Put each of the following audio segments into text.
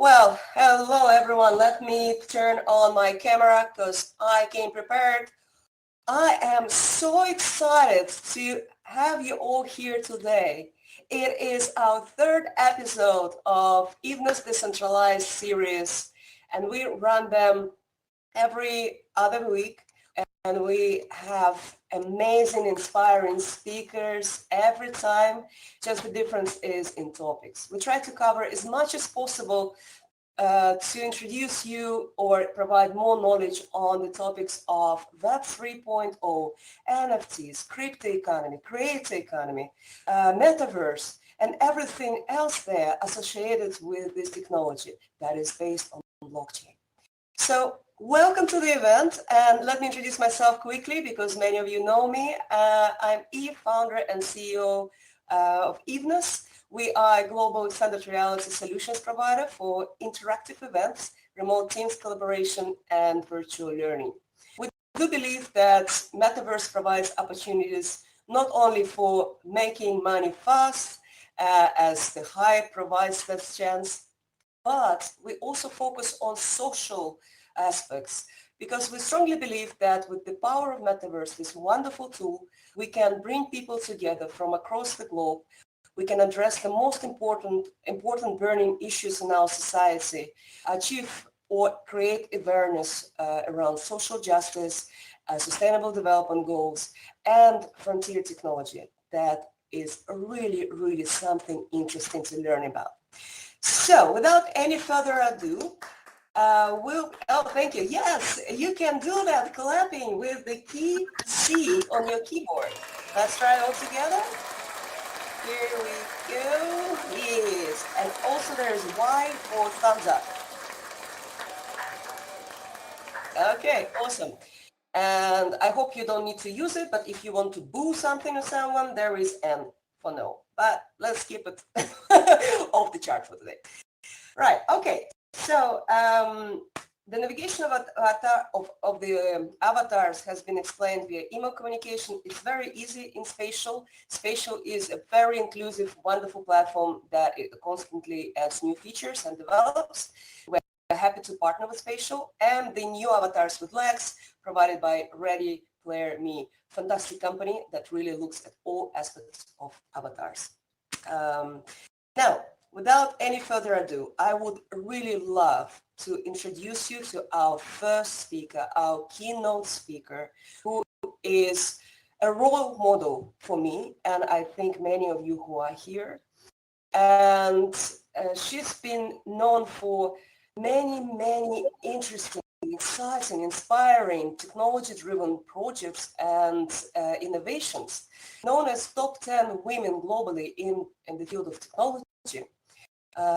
Well, hello everyone. Let me turn on my camera because I came prepared. I am so excited to have you all here today. It is our third episode of Evening's Decentralized series, and we run them every other week. And we have amazing, inspiring speakers every time. Just the difference is in topics. We try to cover as much as possible to introduce you or provide more knowledge on the topics of Web 3.0, NFTs, crypto economy, creator economy, metaverse, and everything else there associated with this technology that is based on blockchain. So welcome to the event, and let me introduce myself quickly because many of you know me. I'm Eve, founder and CEO of Evenus. We are a global extended reality solutions provider for interactive events, remote teams collaboration, and virtual learning. We do believe that metaverse provides opportunities not only for making money fast, as the hype provides that chance, but we also focus on social aspects because we strongly believe that with the power of metaverse, this wonderful tool, we can bring people together from across the globe. We can address the most important burning issues in our society, achieve or create awareness around social justice, sustainable development goals, and frontier technology. That is really, really something interesting to learn about. So without any further ado, thank you. Yes, you can do that clapping with the key C on your keyboard. Let's try it all together. Here we go. Yes. And also there's Y for thumbs up. Okay, awesome. And I hope you don't need to use it, but if you want to boo something or someone, there is N for no. But let's keep it off the chart for today. Right, okay. So the navigation of the avatars has been explained via email communication. It's very easy in Spatial. Spatial is a very inclusive, wonderful platform that it constantly adds new features and develops. We're happy to partner with Spatial, and the new avatars with legs provided by Ready Player Me, fantastic company that really looks at all aspects of avatars. Now, without any further ado, I would really love to introduce you to our first speaker, our keynote speaker, who is a role model for me, and I think many of you who are here. And she's been known for many interesting, exciting, inspiring, technology-driven projects and innovations, known as top 10 women globally in the field of technology.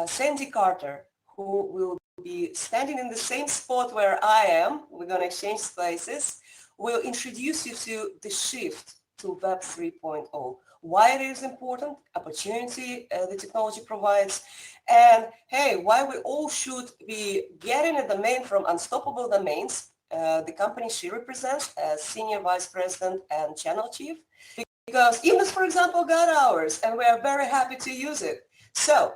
Sandy Carter, who will be standing in the same spot where I am, we're going to exchange places, will introduce you to the shift to Web 3.0, why it is important, opportunity the technology provides, and hey, why we all should be getting a domain from Unstoppable Domains, the company she represents as Senior Vice President and Channel Chief, because Evenus, for example, got ours, and we are very happy to use it. So,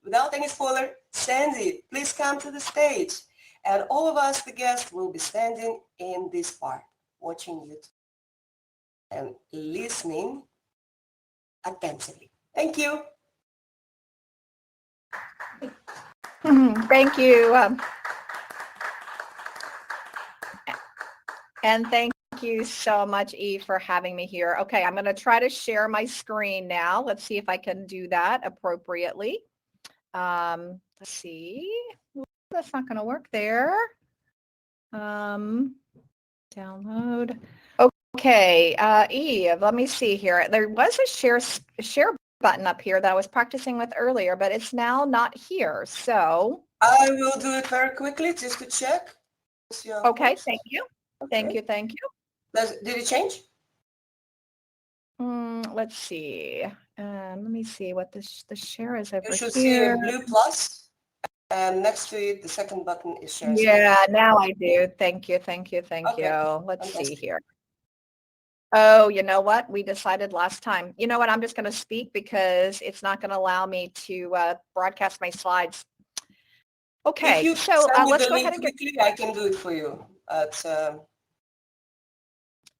without any spoiler, Sandy, please come to the stage. And all of us, the guests, will be standing in this part, watching you and listening attentively. Thank you. Thank you. And thank you so much, Eve, for having me here. Okay, I'm going to try to share my screen now. Let's see if I can do that appropriately. Let's see. That's not going to work there. Download. Okay, Eve, let me see here. There was a share button up here that I was practicing with earlier, but it's now not here. So I will do it very quickly just to check. Okay, thank you. Okay. Thank you. Did it change? Let's see. Let me see what the share is over here. You should see a blue plus, and next to it, the second button is share. Yeah, now I do. Thank you. Let's see here. Oh, you know what? We decided last time. You know what? I'm just going to speak because it's not going to allow me to broadcast my slides. If Okay, you so send me let's the go ahead link and get, quickly, I can do it for you.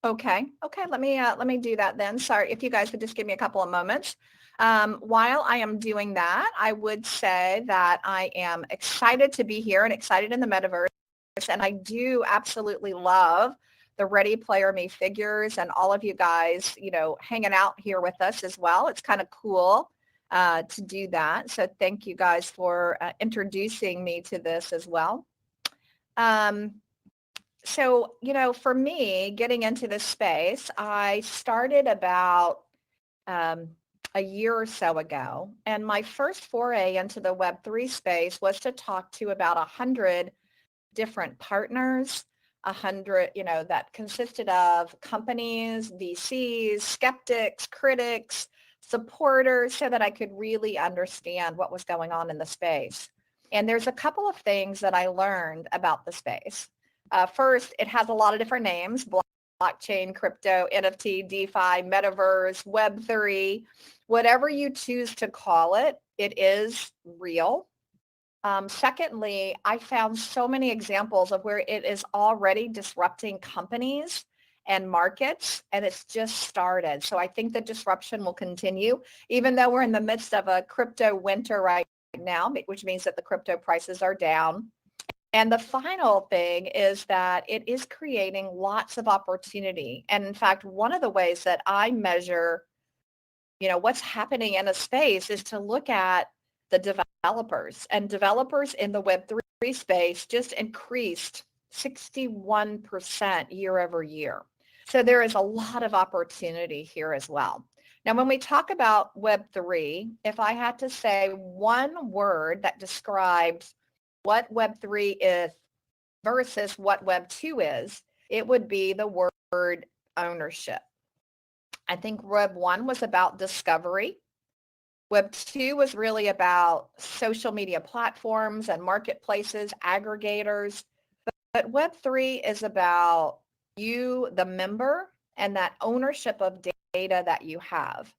okay, let me do that then. Sorry, if you guys could just give me a couple of moments. While I am doing that, I would say that I am excited to be here and excited in the metaverse. And I do absolutely love the Ready Player Me figures and all of you guys, you know, hanging out here with us as well. It's kind of cool to do that. So thank you guys for introducing me to this as well. So, you know, for me, getting into this space, I started about um, a year or so ago. And my first foray into the Web3 space was to talk to about 100 different partners, 100, you know, that consisted of companies, VCs, skeptics, critics, supporters, so that I could really understand what was going on in the space. And there's a couple of things that I learned about the space. First, it has a lot of different names: blockchain, crypto, NFT, DeFi, metaverse, Web3, whatever you choose to call it, it is real. Secondly, I found so many examples of where it is already disrupting companies and markets, and it's just started. So I think the disruption will continue, even though we're in the midst of a crypto winter right now, which means that the crypto prices are down. And the final thing is that it is creating lots of opportunity. And in fact, one of the ways that I measure, you know, what's happening in a space is to look at the developers, and developers in the Web3 space just increased 61% year over year. So there is a lot of opportunity here as well. Now, when we talk about Web3, if I had to say one word that describes what Web3 is versus what Web2 is, it would be the word ownership. I think Web1 was about discovery. Web2 was really about social media platforms and marketplaces, aggregators. But Web3 is about you, the member, and that ownership of data that you have.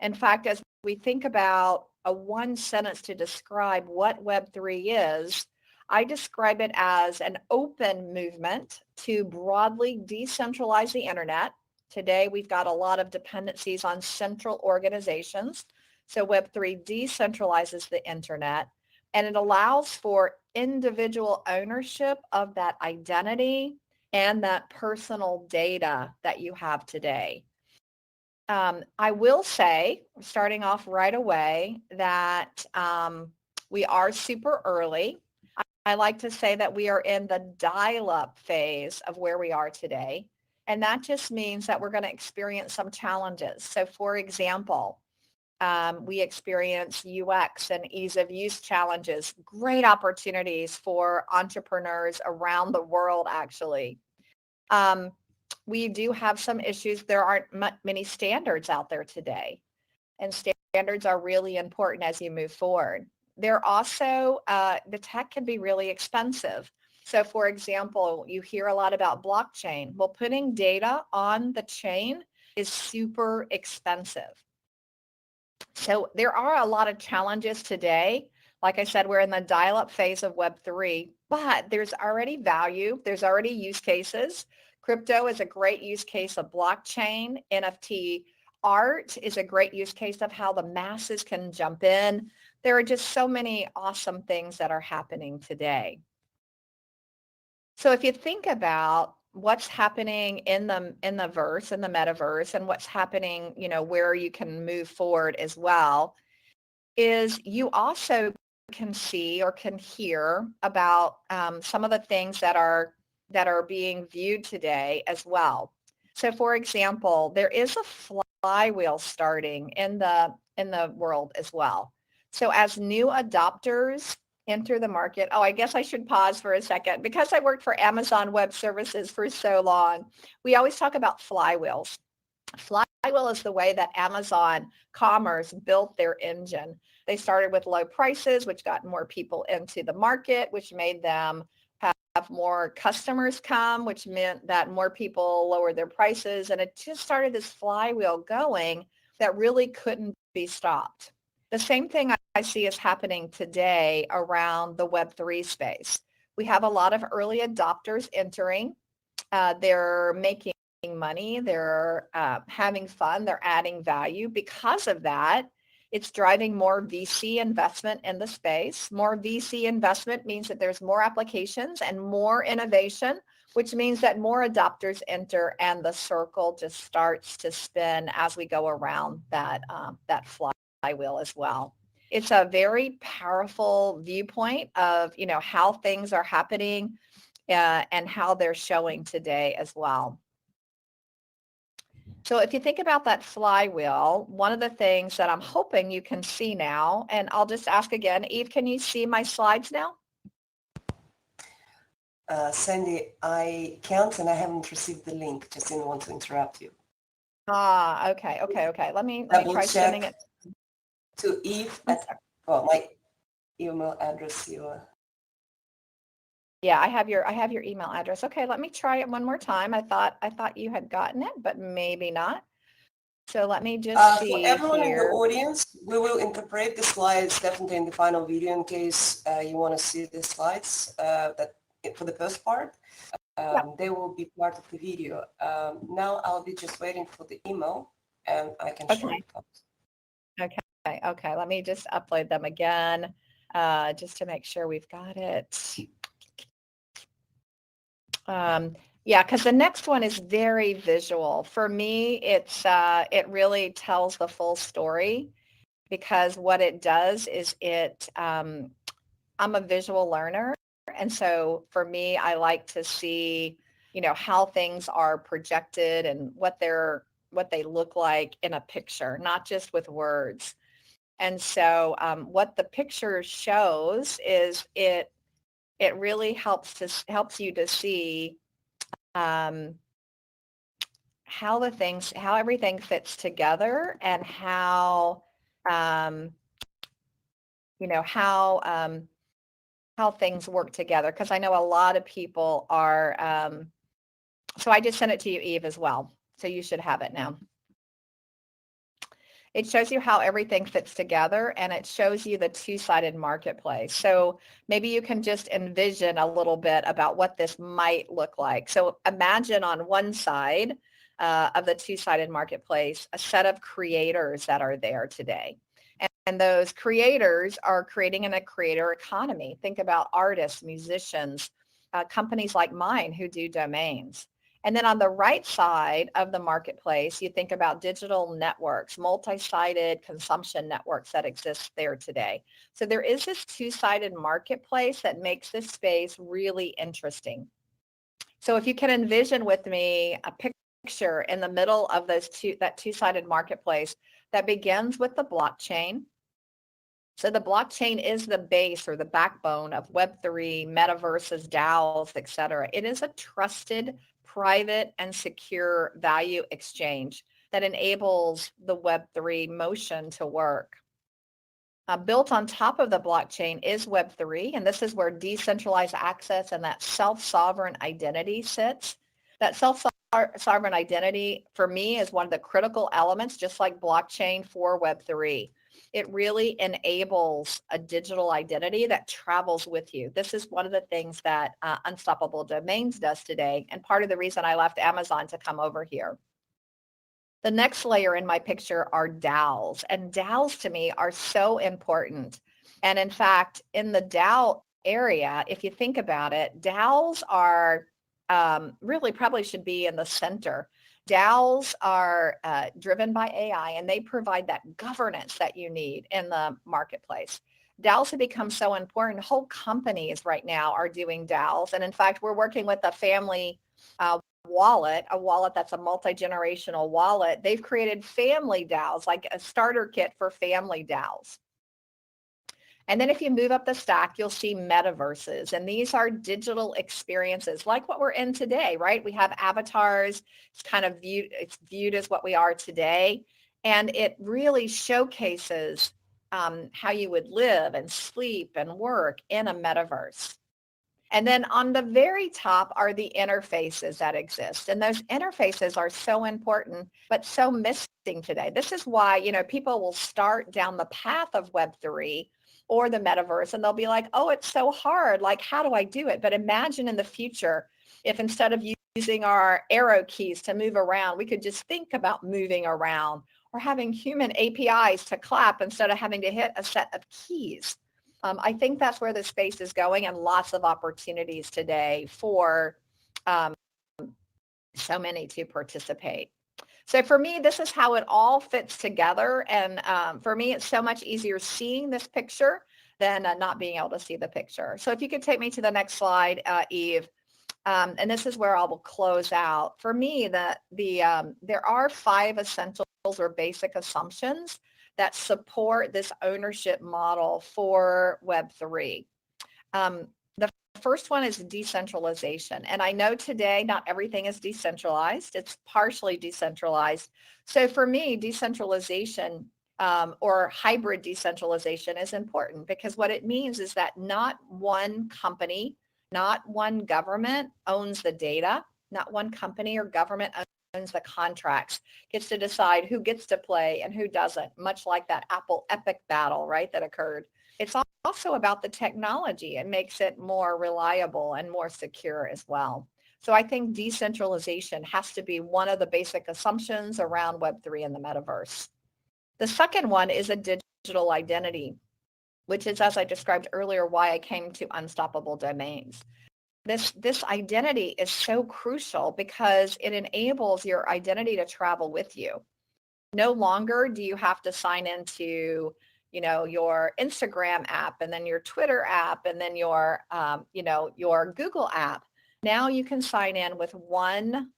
In fact, as we think about a one sentence to describe what Web3 is, I describe it as an open movement to broadly decentralize the internet. Today, we've got a lot of dependencies on central organizations. So Web3 decentralizes the internet, and it allows for individual ownership of that identity and that personal data that you have today. I will say, starting off right away, that we are super early. I like to say that we are in the dial-up phase of where we are today. And that just means that we're going to experience some challenges. So for example, we experience UX and ease of use challenges, great opportunities for entrepreneurs around the world, actually. We do have some issues. There aren't many standards out there today, and standards are really important as you move forward. They're also, the tech can be really expensive. So for example, you hear a lot about blockchain. Well, putting data on the chain is super expensive. So there are a lot of challenges today. Like I said, we're in the dial-up phase of Web3, but there's already value. There's already use cases. Crypto is a great use case of blockchain. NFT art is a great use case of how the masses can jump in. There are just so many awesome things that are happening today. So if you think about what's happening in the metaverse, and what's happening, you know, where you can move forward as well, is you also can see or can hear about some of the things that are being viewed today as well. So for example, there is a flywheel starting in the world as well. So as new adopters enter the market, oh, I guess I should pause for a second. Because I worked for Amazon Web Services for so long, we always talk about flywheels. Flywheel is the way that Amazon Commerce built their engine. They started with low prices, which got more people into the market, which made them have more customers come, which meant that more people lowered their prices. And it just started this flywheel going that really couldn't be stopped. The same thing I see is happening today around the Web3 space. We have a lot of early adopters entering. They're making money, they're having fun, they're adding value. Because of that, it's driving more VC investment in the space. More VC investment means that there's more applications and more innovation, which means that more adopters enter and the circle just starts to spin as we go around that flywheel as well. It's a very powerful viewpoint of, how things are happening and how they're showing today as well. So if you think about that flywheel, one of the things that I'm hoping you can see now, and I'll just ask again, Eve, can you see my slides now? Sandy, I can't and I haven't received the link. Just didn't want to interrupt you. Okay. Let me try sending it to Eve at my email address. Yeah, I have your email address. Okay, let me try it one more time. I thought you had gotten it, but maybe not. So let me just see for everyone here. In the audience, we will interpret the slides definitely in the final video in case you want to see the slides that for the first part. They will be part of the video. Now I'll be just waiting for the email and I can show it. Okay. Let me just upload them again just to make sure we've got it. Yeah, because the next one is very visual. For me, it really tells the full story because what it does is I'm a visual learner. And so for me, I like to see, how things are projected and what they look like in a picture, not just with words. And so what the picture shows is it really helps you to see how everything fits together and how how things work together. Because I know a lot of people are. So I just sent it to you, Eve, as well. So you should have it now. It shows you how everything fits together and it shows you the two-sided marketplace. So maybe you can just envision a little bit about what this might look like. So imagine on one side of the two-sided marketplace, a set of creators that are there today. And those creators are creating in a creator economy. Think about artists, musicians, companies like mine who do domains. And then on the right side of the marketplace, you think about digital networks, multi-sided consumption networks that exist there today. So there is this two-sided marketplace that makes this space really interesting. So if you can envision with me a picture in the middle of that two-sided marketplace that begins with the blockchain. So the blockchain is the base or the backbone of Web3, metaverses, DAOs, et cetera. It is a trusted, private, and secure value exchange that enables the Web3 motion to work. Built on top of the blockchain is Web3, and this is where decentralized access and that self-sovereign identity sits. That self-sovereign identity, for me, is one of the critical elements, just like blockchain for Web3. It really enables a digital identity that travels with you. This is one of the things that Unstoppable Domains does today, and part of the reason I left Amazon to come over here. The next layer in my picture are DAOs, and DAOs to me are so important. And in fact, in the DAO area, if you think about it, DAOs are really probably should be in the center. DAOs are driven by AI, and they provide that governance that you need in the marketplace. DAOs have become so important. Whole companies right now are doing DAOs. And in fact, we're working with a family wallet, a wallet that's a multi-generational wallet. They've created family DAOs, like a starter kit for family DAOs. And then if you move up the stack, you'll see metaverses. And these are digital experiences like what we're in today, right? We have avatars. It's kind of viewed as what we are today. And it really showcases how you would live and sleep and work in a metaverse. And then on the very top are the interfaces that exist. And those interfaces are so important, but so missing today. This is why, people will start down the path of Web3 or the metaverse, and they'll be like, oh, it's so hard. Like, how do I do it? But imagine in the future, if instead of using our arrow keys to move around, we could just think about moving around, or having human APIs to clap instead of having to hit a set of keys. I think that's where the space is going, and lots of opportunities today for so many to participate. So for me, this is how it all fits together. And for me, it's so much easier seeing this picture than not being able to see the picture. So if you could take me to the next slide, Eve. And this is where I will close out. For me, there are 5 essentials or basic assumptions that support this ownership model for Web3. The first one is decentralization. And I know today not everything is decentralized. It's partially decentralized. So for me, decentralization or hybrid decentralization is important, because what it means is that not one company, not one government owns the data. Not one company or government owns the contracts, gets to decide who gets to play and who doesn't, much like that Apple Epic battle, right, that occurred. It's also about the technology. It makes it more reliable and more secure as well. So I think decentralization has to be one of the basic assumptions around Web3 and the metaverse. The second one is a digital identity, which is, as I described earlier, why I came to Unstoppable Domains. This identity is so crucial because it enables your identity to travel with you. No longer do you have to sign into, your Instagram app, and then your Twitter app, and then your Google app. Now you can sign in with one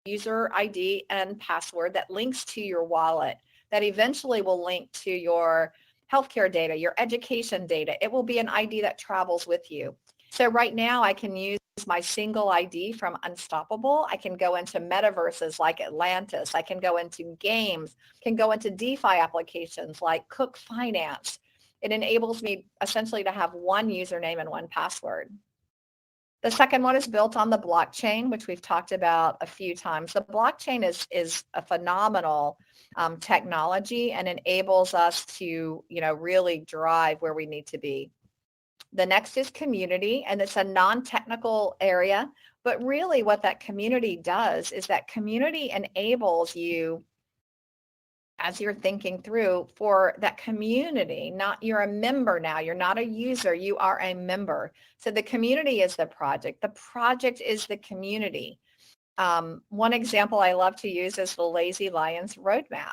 user ID and password that links to your wallet, that eventually will link to your healthcare data, your education data. It will be an ID that travels with you. So right now I can use my single ID from Unstoppable. I can go into metaverses like Atlantis. I can go into games, can go into DeFi applications like Cook Finance. It enables me essentially to have one username and one password. The second one is built on the blockchain, which we've talked about a few times. The blockchain is a phenomenal technology, and enables us to, really drive where we need to be. The next is community, and it's a non-technical area, but really what that community does is that community enables you, as you're thinking through, for that community. Not you're a member now, you're not a user, you are a member. So the community is the project is the community. One example I love to use is the Lazy Lions roadmap.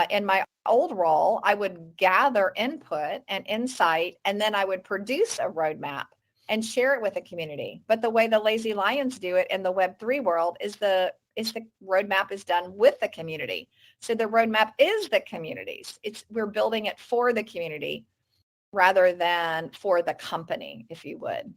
In my old role, I would gather input and insight, and then I would produce a roadmap and share it with the community. But the way the Lazy Lions do it in the Web3 world is the roadmap is done with the community. So the roadmap is the community's. We're building it for the community rather than for the company, if you would.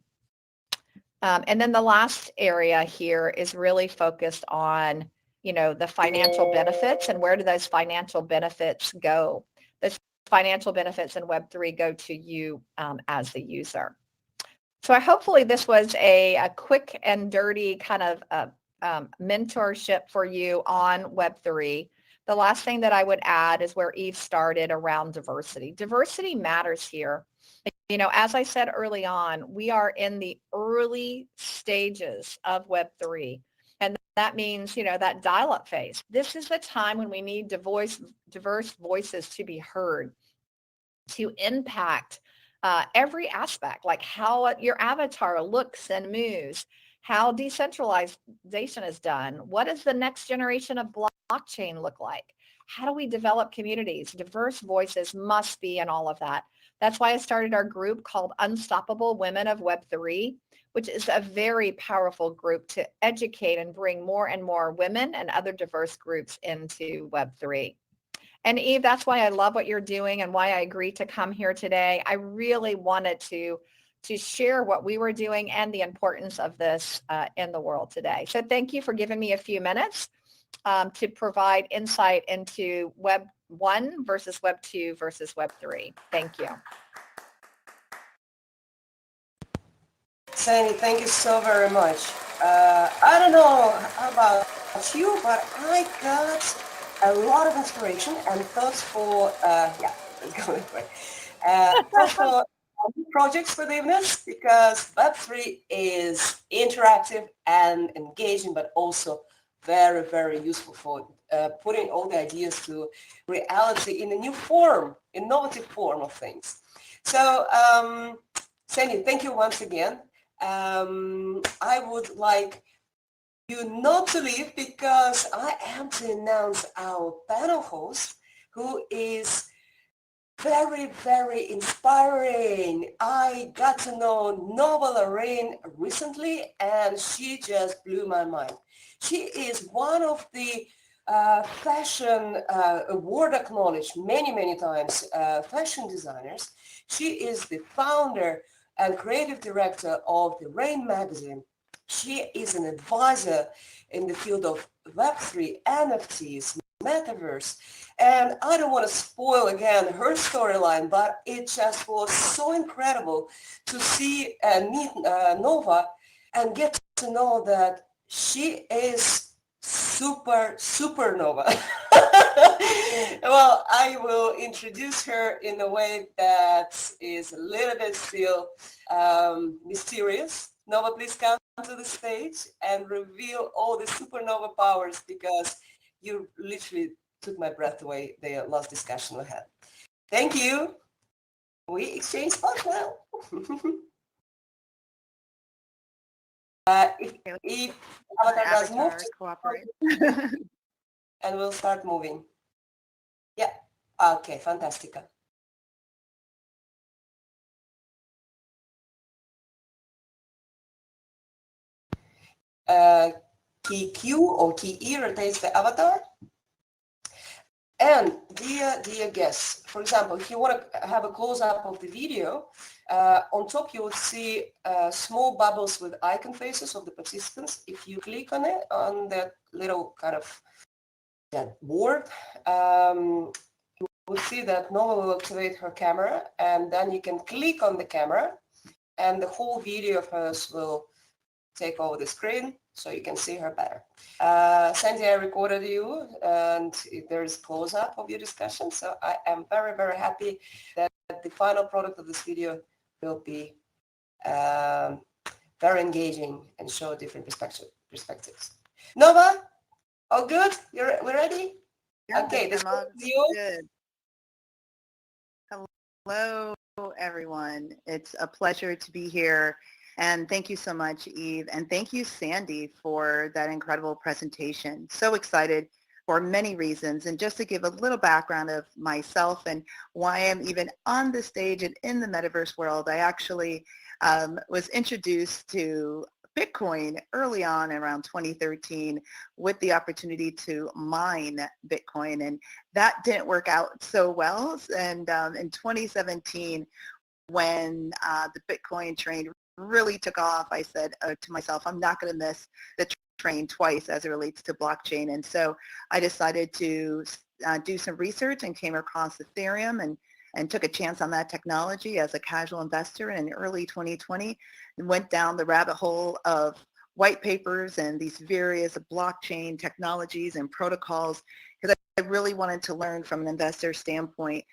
And then the last area here is really focused on, the financial benefits, and where do those financial benefits go? Those financial benefits in Web3 go to you as the user. So hopefully this was a quick and dirty kind of mentorship for you on Web3. The last thing that I would add is where Eve started around diversity. Diversity matters here. As I said early on, we are in the early stages of Web3. And that means, that dial-up phase. This is the time when we need diverse voices to be heard, to impact every aspect, like how your avatar looks and moves, how decentralization is done. What does the next generation of blockchain look like? How do we develop communities? Diverse voices must be in all of that. That's why I started our group called Unstoppable Women of Web3, which is a very powerful group to educate and bring more and more women and other diverse groups into Web3. And Eve, that's why I love what you're doing and why I agreed to come here today. I really wanted to share what we were doing and the importance of this in the world today. So thank you for giving me a few minutes to provide insight into Web 1 versus Web 2 versus Web 3. Thank you. Sandy, thank you so very much. I don't know about you, but I got a lot of inspiration and thoughts for, yeah, let's go this way. Thoughts for projects for the evenings because Web3 is interactive and engaging, but also very, very useful for putting all the ideas to reality in a new form, innovative form of things. So, Sandy, thank you once again. I would like you not to leave because I am to announce our panel host who is very, very inspiring. I got to know Nova Lorraine recently and she just blew my mind. She is one of the fashion award acknowledged many, many times fashion designers. She is the founder and creative director of the Rain magazine. She is an advisor in the field of Web3, NFTs, metaverse. And I don't want to spoil again her storyline, but it just was so incredible to see and meet Nova and get to know that she is supernova. Well, I will introduce her in a way that is a little bit still mysterious. Nova, please come to the stage and reveal all the supernova powers because you literally took my breath away the last discussion we had. Thank you. We exchange spots now. If Avatar does move, Avatar cooperate. and we'll start moving. Yeah. Okay, fantastica. Key Q or key E rotates the avatar. And dear guests, for example, if you want to have a close-up of the video, on top you will see small bubbles with icon faces of the participants. If you click on it, on that little kind of that board, you will see that Nova will activate her camera, and then you can click on the camera, and the whole video of hers will take over the screen so you can see her better. Sandy, I recorded you and there is close-up of your discussion. So I am very, very happy that the final product of this video will be very engaging and show different perspectives. Nova, all good? We're ready? Yeah, Okay, this I'm all is yours. good. Hello, everyone. It's a pleasure to be here. And thank you so much, Eve. And thank you, Sandy, for that incredible presentation. So excited for many reasons. And just to give a little background of myself and why I'm even on the stage and in the metaverse world, I actually was introduced to Bitcoin early on around 2013 with the opportunity to mine Bitcoin. And that didn't work out so well. And in 2017, when the Bitcoin train really took off, I said to myself, I'm not going to miss the train twice as it relates to blockchain. And so I decided to do some research and came across Ethereum and took a chance on that technology as a casual investor in early 2020 and went down the rabbit hole of white papers and these various blockchain technologies and protocols because I really wanted to learn from an investor standpoint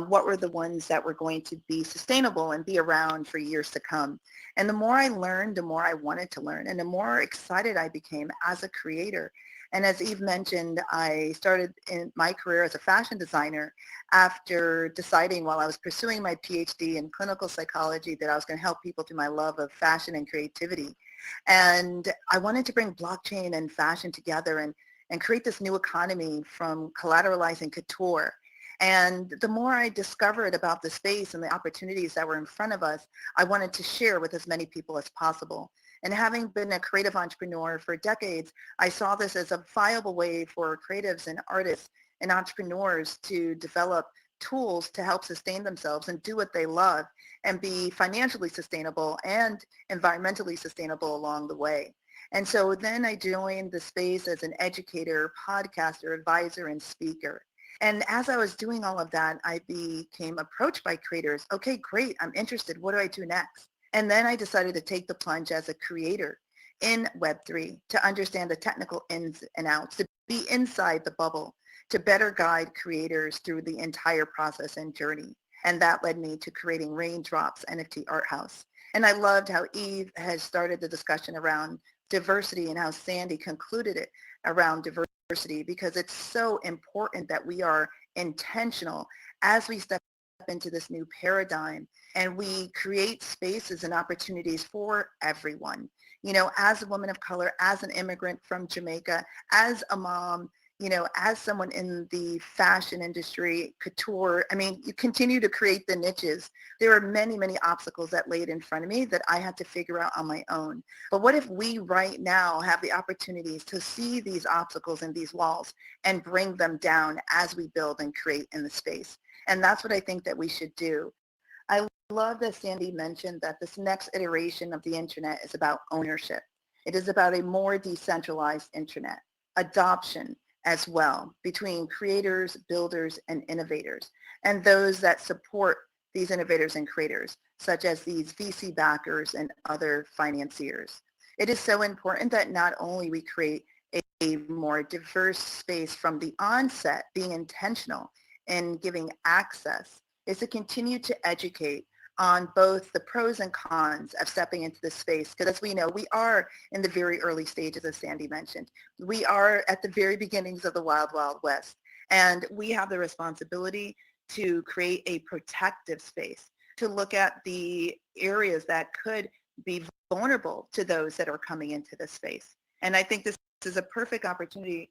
what were the ones that were going to be sustainable and be around for years to come. And the more I learned, the more I wanted to learn and the more excited I became as a creator. And as Eve mentioned, I started in my career as a fashion designer after deciding while I was pursuing my PhD in clinical psychology that I was going to help people through my love of fashion and creativity. And I wanted to bring blockchain and fashion together and create this new economy from collateralizing couture. And the more I discovered about the space and the opportunities that were in front of us, I wanted to share with as many people as possible. And having been a creative entrepreneur for decades, I saw this as a viable way for creatives and artists and entrepreneurs to develop tools to help sustain themselves and do what they love and be financially sustainable and environmentally sustainable along the way. And so then I joined the space as an educator, podcaster, advisor, and speaker. And as I was doing all of that, I became approached by creators. Okay, great. I'm interested. What do I do next? And then I decided to take the plunge as a creator in Web3 to understand the technical ins and outs, to be inside the bubble, to better guide creators through the entire process and journey. And that led me to creating Raindrops NFT Art House. And I loved how Eve has started the discussion around diversity and how Sandy concluded it around diversity, because it's so important that we are intentional as we step into this new paradigm and we create spaces and opportunities for everyone. You know, as a woman of color, as an immigrant from Jamaica, as a mom, you know, as someone in the fashion industry, couture, I mean, you continue to create the niches. There are many, many obstacles that laid in front of me that I had to figure out on my own. But what if we right now have the opportunities to see these obstacles and these walls and bring them down as we build and create in the space? And that's what I think that we should do. I love that Sandy mentioned that this next iteration of the internet is about ownership. It is about a more decentralized internet, adoption as well between creators, builders, and innovators, and those that support these innovators and creators, such as these VC backers and other financiers. It is so important that not only we create a more diverse space from the onset, being intentional in giving access, is to continue to educate on both the pros and cons of stepping into this space. Because as we know, we are in the very early stages, as Sandy mentioned. We are at the very beginnings of the wild, wild west. And we have the responsibility to create a protective space, to look at the areas that could be vulnerable to those that are coming into this space. And I think this is a perfect opportunity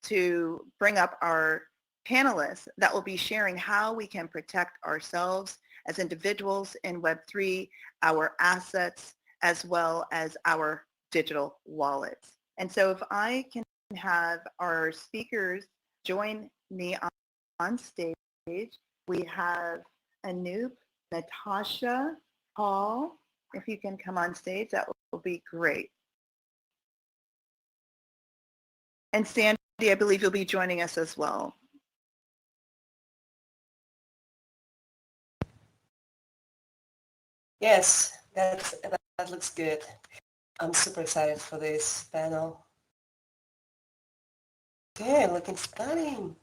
to bring up our panelists that will be sharing how we can protect ourselves as individuals in Web3, our assets, as well as our digital wallets. And so if I can have our speakers join me on stage, we have Anoop, Natasha, Paul. If you can come on stage, that will be great. And Sandy, I believe you'll be joining us as well. Yes, that looks good. I'm super excited for this panel. Okay, looking stunning.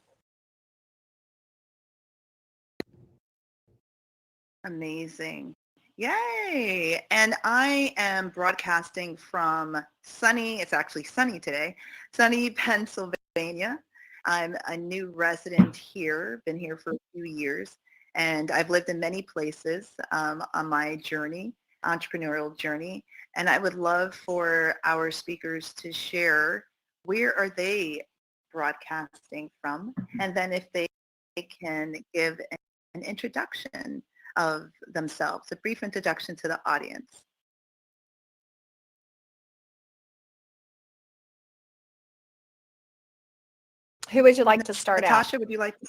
Amazing. Yay. And I am broadcasting from sunny, it's actually sunny today, sunny Pennsylvania. I'm a new resident here, been here for a few years, and I've lived in many places on my journey, entrepreneurial journey. And I would love for our speakers to share where are they broadcasting from, and then if they can give an introduction of themselves, a brief introduction to the audience. Who would you like to start Natasha, out? would you like to?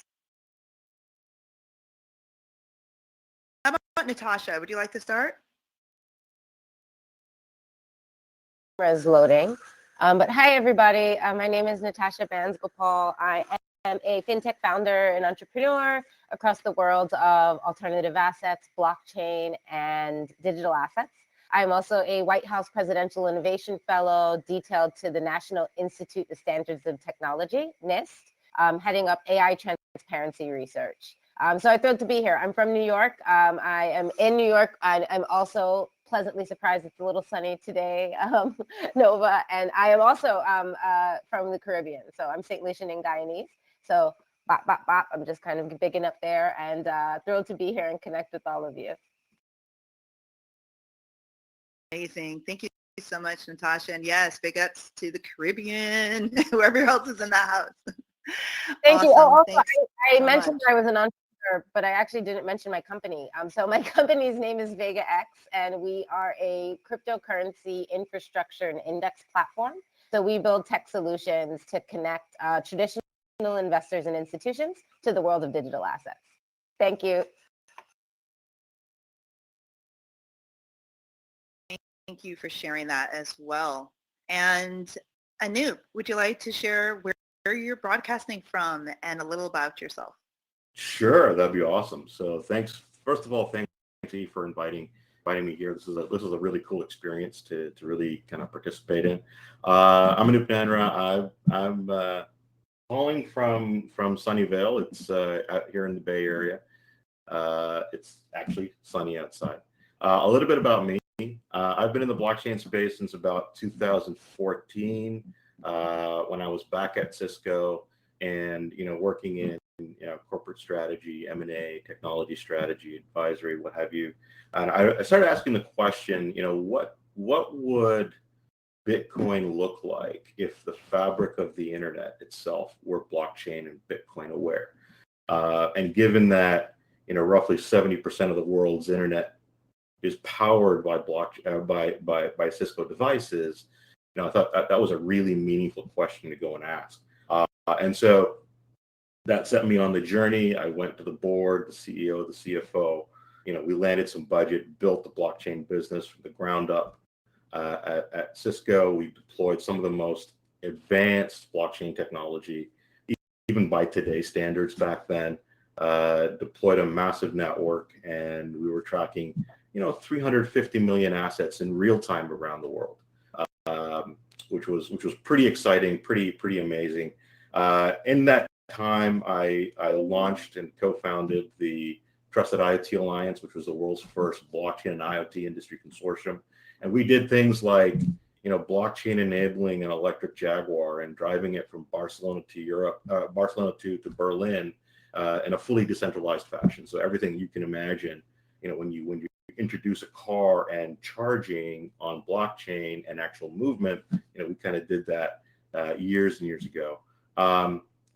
How about Natasha? Would you like to start? Is loading. But hi, everybody. My name is Natasha Banz-Gopal. I am a fintech founder and entrepreneur across the world of alternative assets, blockchain, and digital assets. I'm also a White House Presidential Innovation Fellow detailed to the National Institute of Standards and Technology, NIST, heading up AI transparency research. So I'm thrilled to be here. I'm from New York. I am in New York. I'm also pleasantly surprised it's a little sunny today, Nova. And I am also from the Caribbean. So I'm St. Lucian and Guyanese. So bop, bop, bop. I'm just kind of bigging up there and thrilled to be here and connect with all of you. Amazing. Thank you so much, Natasha. And yes, big ups to the Caribbean, whoever else is in the house. Thank Awesome. you. Oh, also, Thanks I so mentioned much. I was an entrepreneur, but I actually didn't mention my company. So my company's name is Vega X, and we are a cryptocurrency infrastructure and index platform. So we build tech solutions to connect traditional investors and institutions to the world of digital assets. Thank you. Thank you for sharing that as well. And Anoop, would you like to share where you're broadcasting from and a little about yourself? Sure, that'd be awesome. So thanks. First of all, thanks Eve for inviting inviting me here. This is a really cool experience to really kind of participate in. I'm Anup Nandra. I'm calling from Sunnyvale. It's out here in the Bay Area. It's actually sunny outside. A little bit about me. I've been in the blockchain space since about 2014, when I was back at Cisco and working in corporate strategy, M&A, technology strategy, advisory, what have you. And I started asking the question, what would Bitcoin look like if the fabric of the internet itself were blockchain and Bitcoin aware? And given that roughly 70% of the world's internet is powered by by Cisco devices, I thought that was a really meaningful question to go and ask. And so that set me on the journey. I went to the board, the CEO, the CFO. We landed some budget, built the blockchain business from the ground up at Cisco. We deployed some of the most advanced blockchain technology, even by today's standards back then. Deployed a massive network, and we were tracking 350 million assets in real time around the world, which was pretty exciting, pretty amazing. In that time, I launched and co-founded the Trusted IoT Alliance, which was the world's first blockchain and IoT industry consortium. And we did things like blockchain enabling an electric Jaguar and driving it from Barcelona to Berlin in a fully decentralized fashion. So everything you can imagine, when you introduce a car and charging on blockchain and actual movement, we kind of did that years and years ago.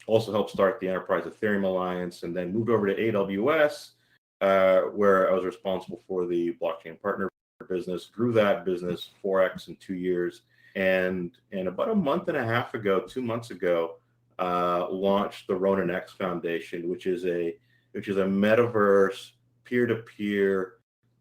Also helped start the Enterprise Ethereum Alliance, and then moved over to AWS, where I was responsible for the blockchain partner business. Grew that business 4x in 2 years, and about a month and a half ago, 2 months ago, launched the Ronin X Foundation, which is a metaverse, peer-to-peer,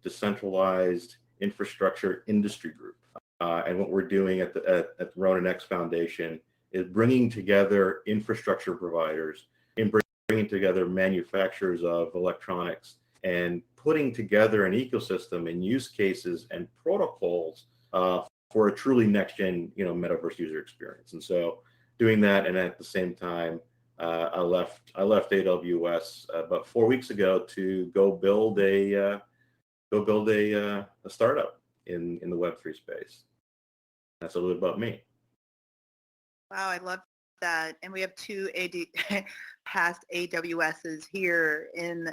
decentralized infrastructure industry group. And what we're doing at the Ronin X Foundation is bringing together infrastructure providers and bringing together manufacturers of electronics and putting together an ecosystem and use cases and protocols for a truly next-gen, metaverse user experience. And so doing that, and at the same time, I left AWS about 4 weeks ago to go build a startup in the Web3 space. That's a little bit about me. Wow, I love that. And we have two past AWSs here in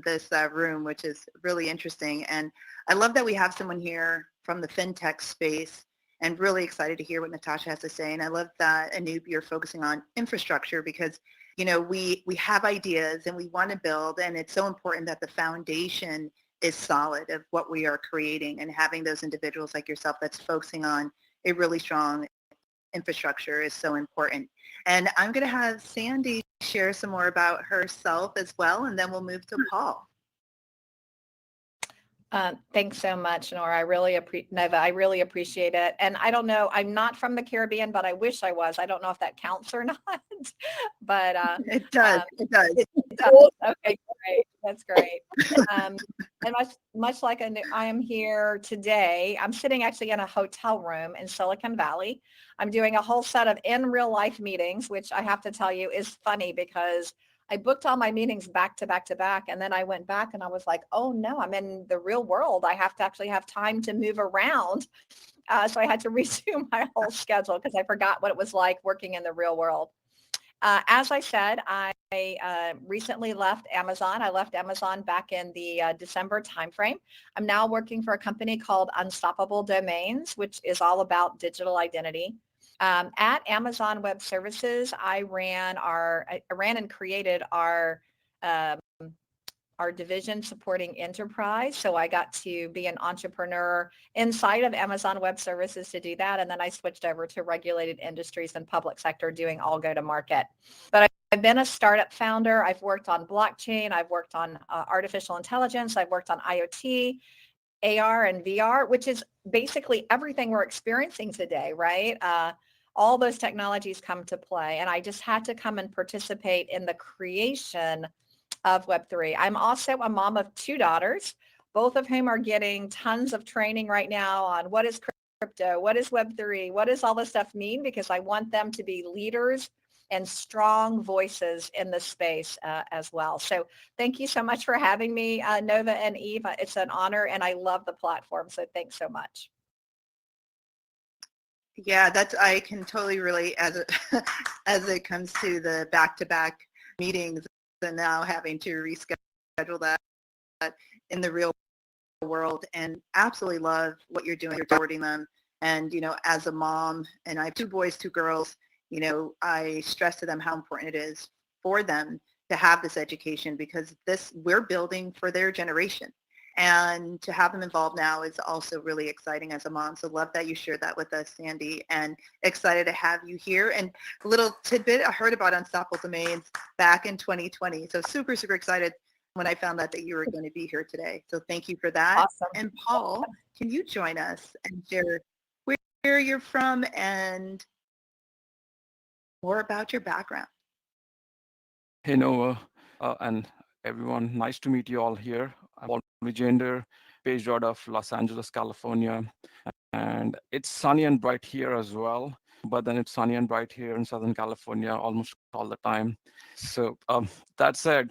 this room, which is really interesting. And I love that we have someone here from the fintech space, and really excited to hear what Natasha has to say. And I love that, Anup, you're focusing on infrastructure because, we have ideas and we want to build, and it's so important that the foundation is solid of what we are creating, and having those individuals like yourself that's focusing on a really strong infrastructure is so important. And I'm going to have Sandy share some more about herself as well, and then we'll move to Paul. Thanks so much, Nora. Nova, I really appreciate it. And I don't know, I'm not from the Caribbean, but I wish I was. I don't know if that counts or not. But it does. It does. It does. Okay, great. That's great. And much like I am here today, I'm sitting actually in a hotel room in Silicon Valley. I'm doing a whole set of in real life meetings, which I have to tell you is funny because I booked all my meetings back to back to back. And then I went back and I was like, oh no, I'm in the real world. I have to actually have time to move around. So I had to resume my whole schedule because I forgot what it was like working in the real world. As I said, I recently left Amazon. I left Amazon back in the December timeframe. I'm now working for a company called Unstoppable Domains, which is all about digital identity. At Amazon Web Services, I ran and created our division supporting enterprise. So I got to be an entrepreneur inside of Amazon Web Services to do that. And then I switched over to regulated industries and public sector doing all go-to-market. But I've been a startup founder. I've worked on blockchain. I've worked on artificial intelligence. I've worked on IoT, AR, and VR, which is basically everything we're experiencing today, right? All those technologies come to play. And I just had to come and participate in the creation of Web3. I'm also a mom of 2 daughters. both of whom are getting tons of training right now on what is crypto, what is Web3, what does all this stuff mean, because I want them to be leaders and strong voices in this space as well. So thank you so much for having me, Nova and Eve. It's an honor, and I love the platform. So thanks so much. Yeah, I can totally relate as it comes to the back-to-back meetings and now having to reschedule that in the real world, and absolutely love what you're doing. You're supporting them. And, as a mom, and I have 2 boys, 2 girls, I stress to them how important it is for them to have this education, because we're building for their generation. And to have them involved now is also really exciting as a mom. So love that you shared that with us, Sandy, and excited to have you here. And a little tidbit, I heard about Unstoppable Domains back in 2020. So super, super excited when I found out that you were going to be here today. So thank you for that. Awesome. And Paul, can you join us and share where you're from and more about your background? Hey, Noah, and everyone. Nice to meet you all here. I'm Paul Vijender, based out of Los Angeles, California. And it's sunny and bright here as well, but then it's sunny and bright here in Southern California almost all the time. So that said,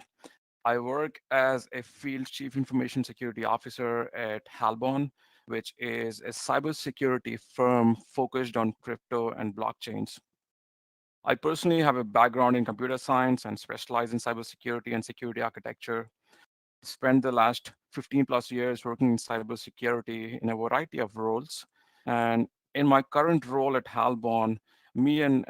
I work as a field chief information security officer at Halbon, which is a cybersecurity firm focused on crypto and blockchains. I personally have a background in computer science and specialize in cybersecurity and security architecture. Spent the last 15 plus years working in cybersecurity in a variety of roles. And in my current role at Halbon, me and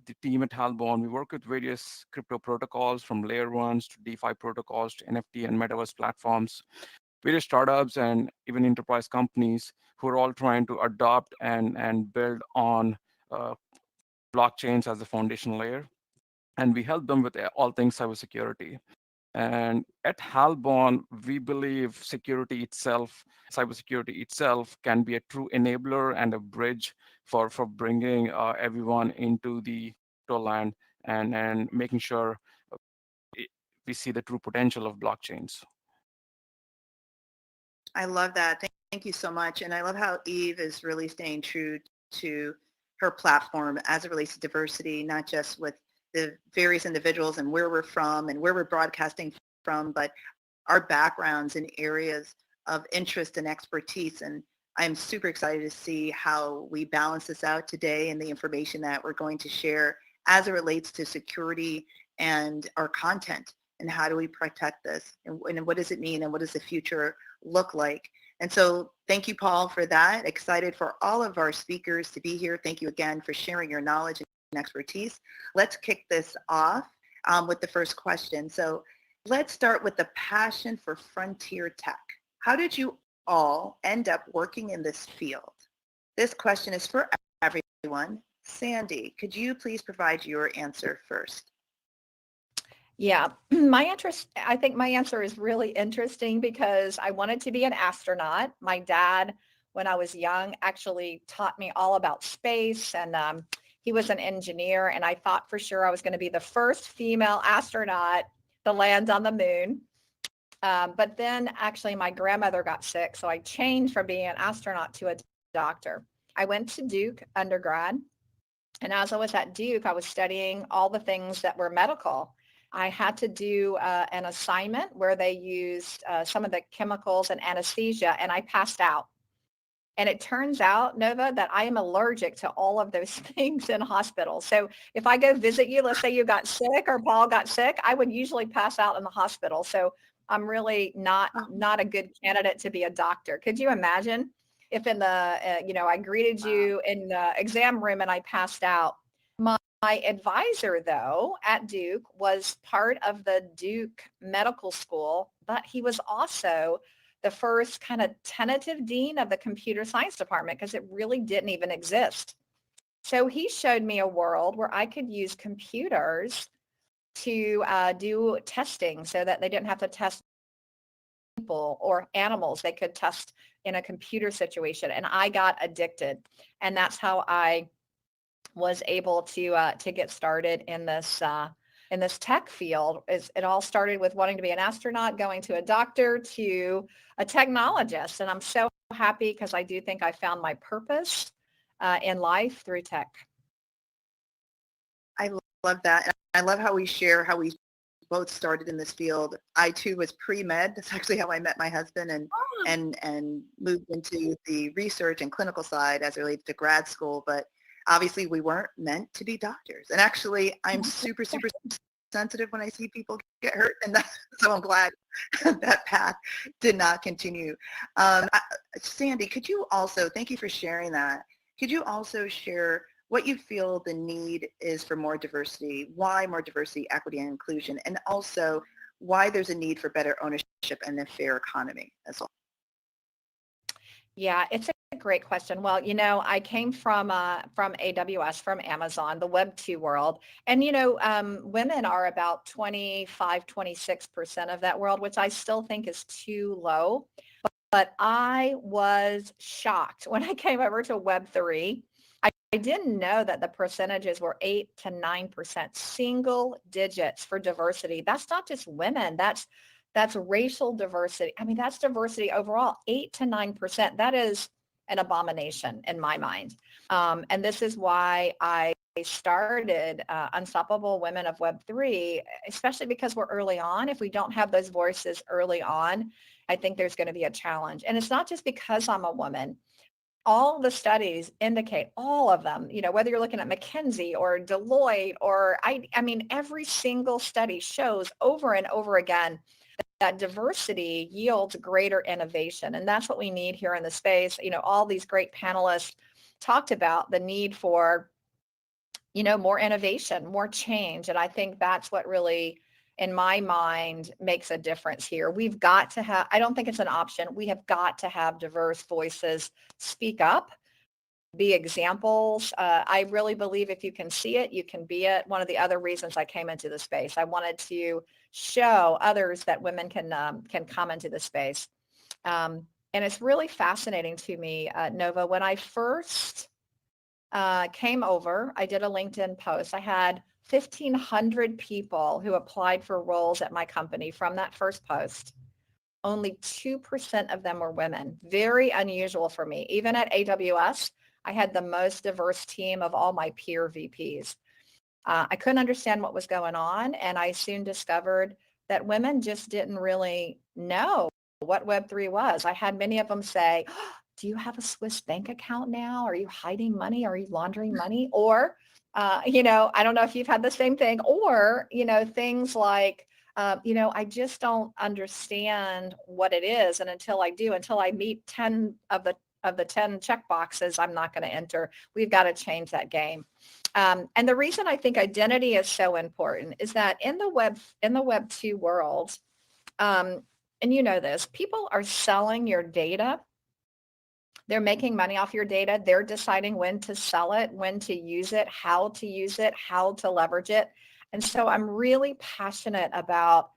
the team at Halbon, we work with various crypto protocols from layer ones to DeFi protocols to NFT and metaverse platforms, various startups and even enterprise companies who are all trying to adopt and build on blockchains as the foundation layer. And we help them with all things cybersecurity. And at Halbon, we believe cybersecurity itself can be a true enabler and a bridge for bringing everyone into the crypto land and making sure we see the true potential of blockchains. I love that. Thank you so much. And I love how Eve is really staying true to her platform as it relates to diversity, not just with the various individuals and where we're from and where we're broadcasting from, but our backgrounds in areas of interest and expertise. And I'm super excited to see how we balance this out today and the information that we're going to share as it relates to security and our content, and how do we protect this, and what does it mean, and what does the future look like. And so thank you, Paul, for that. Excited for all of our speakers to be here. Thank you again for sharing your knowledge and expertise. Let's kick this off with the first question. So let's start with the passion for frontier tech. How did you all end up working in this field? This question is for everyone. Sandy, could you please provide your answer first? Yeah, I think my answer is really interesting because I wanted to be an astronaut. My dad, when I was young, actually taught me all about space, and he was an engineer, and I thought for sure I was going to be the first female astronaut to land on the moon. But then actually my grandmother got sick, so I changed from being an astronaut to a doctor. I went to Duke undergrad, and as I was at Duke, I was studying all the things that were medical. I had to do an assignment where they used some of the chemicals and anesthesia, and I passed out. And it turns out, Nova, that I am allergic to all of those things in hospitals. So if I go visit you, let's say you got sick or Paul got sick, I would usually pass out in the hospital. So I'm really not a good candidate to be a doctor. Could you imagine if in the, I greeted you in the exam room and I passed out? My advisor, though, at Duke was part of the Duke Medical School, but he was also the first kind of tentative dean of the computer science department because it really didn't even exist. So he showed me a world where I could use computers to do testing so that they didn't have to test people or animals. They could test in a computer situation. And I got addicted. And that's how I was able to get started in this in this tech field. It all started with wanting to be an astronaut, going to a doctor, to a technologist. And I'm so happy because I do think I found my purpose in life through tech. I love that. And I love how we share how we both started in this field. I too was pre-med. That's actually how I met my husband, and moved into the research and clinical side as it relates to grad school. But obviously we weren't meant to be doctors. And actually I'm super, super sensitive when I see people get hurt. And so I'm glad that path did not continue. Sandy, could you also, thank you for sharing that. Could you also share what you feel the need is for more diversity, why more diversity, equity, and inclusion, and also why there's a need for better ownership and a fair economy as well? Yeah, it's a great question. Well, I came from AWS, from Amazon, the Web 2 world. And, women are about 25, 26% of that world, which I still think is too low. But I was shocked when I came over to Web 3. I didn't know that the percentages were 8 to 9%, single digits for diversity. That's not just women. That's racial diversity. I mean, that's diversity overall, 8 to 9%. That is an abomination in my mind. And this is why I started Unstoppable Women of Web3, especially because we're early on. If we don't have those voices early on, I think there's going to be a challenge. And it's not just because I'm a woman. All the studies indicate, all of them, whether you're looking at McKinsey or Deloitte or I mean, every single study shows over and over again that diversity yields greater innovation. And that's what we need here in the space. All these great panelists talked about the need for, more innovation, more change. And I think that's what really, in my mind, makes a difference here. We've got to have, I don't think it's an option. We have got to have diverse voices speak up, be examples. I really believe if you can see it, you can be it. One of the other reasons I came into the space, I wanted to show others that women can come into the space. And it's really fascinating to me, Nova. When I first came over, I did a LinkedIn post. I had 1,500 people who applied for roles at my company from that first post. Only 2% of them were women. Very unusual for me. Even at AWS, I had the most diverse team of all my peer VPs. I couldn't understand what was going on, and I soon discovered that women just didn't really know what Web3 was. I had many of them say, oh, do you have a Swiss bank account now? Are you hiding money? Are you laundering money? Or, I don't know if you've had the same thing, or, things like, I just don't understand what it is. And until I meet 10 of the 10 check boxes, I'm not going to enter. We've got to change that game. And the reason I think identity is so important is that in the Web 2 world, and this, people are selling your data. They're making money off your data. They're deciding when to sell it, when to use it, how to leverage it. And so I'm really passionate about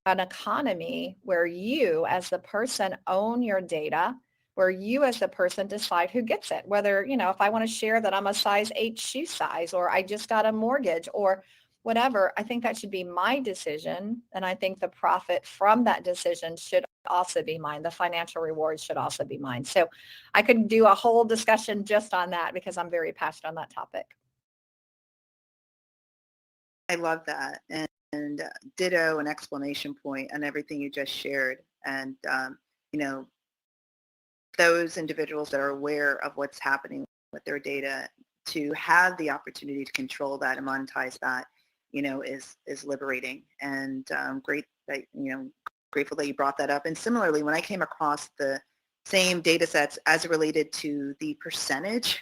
an economy where you as the person own your data, where you as the person decide who gets it, whether, if I want to share that I'm a size 8 shoe size, or I just got a mortgage, or whatever. I think that should be my decision. And I think the profit from that decision should also be mine. The financial rewards should also be mine. So I could do a whole discussion just on that because I'm very passionate on that topic. I love that. And ditto an explanation point on everything you just shared. And, those individuals that are aware of what's happening with their data, to have the opportunity to control that and monetize that, is liberating. And great that, grateful that you brought that up. And similarly, when I came across the same data sets as it related to the percentage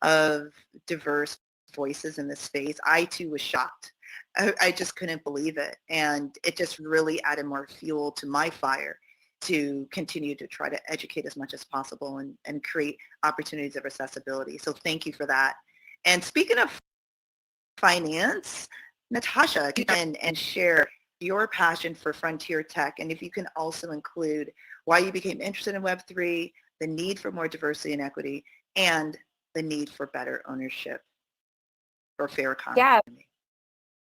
of diverse voices in this space, I too was shocked. I just couldn't believe it. And it just really added more fuel to my fire to continue to try to educate as much as possible and create opportunities of accessibility. So thank you for that. And speaking of finance, Natasha, and share your passion for frontier tech, and if you can also include why you became interested in Web3, the need for more diversity and equity, and the need for better ownership or fair economy. Yeah.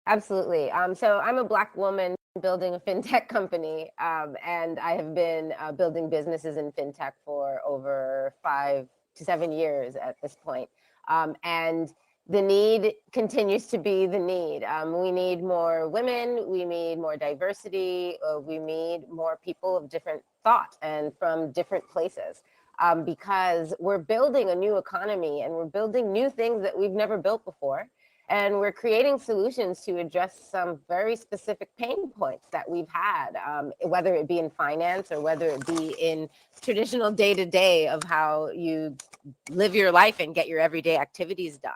Absolutely. So I'm a Black woman building a fintech company, and I have been building businesses in fintech for over 5 to 7 years at this point. And the need continues to be the need. We need more women, we need more diversity, we need more people of different thought and from different places. Because we're building a new economy and we're building new things that we've never built before. And we're creating solutions to address some very specific pain points that we've had, whether it be in finance or whether it be in traditional day-to-day of how you live your life and get your everyday activities done.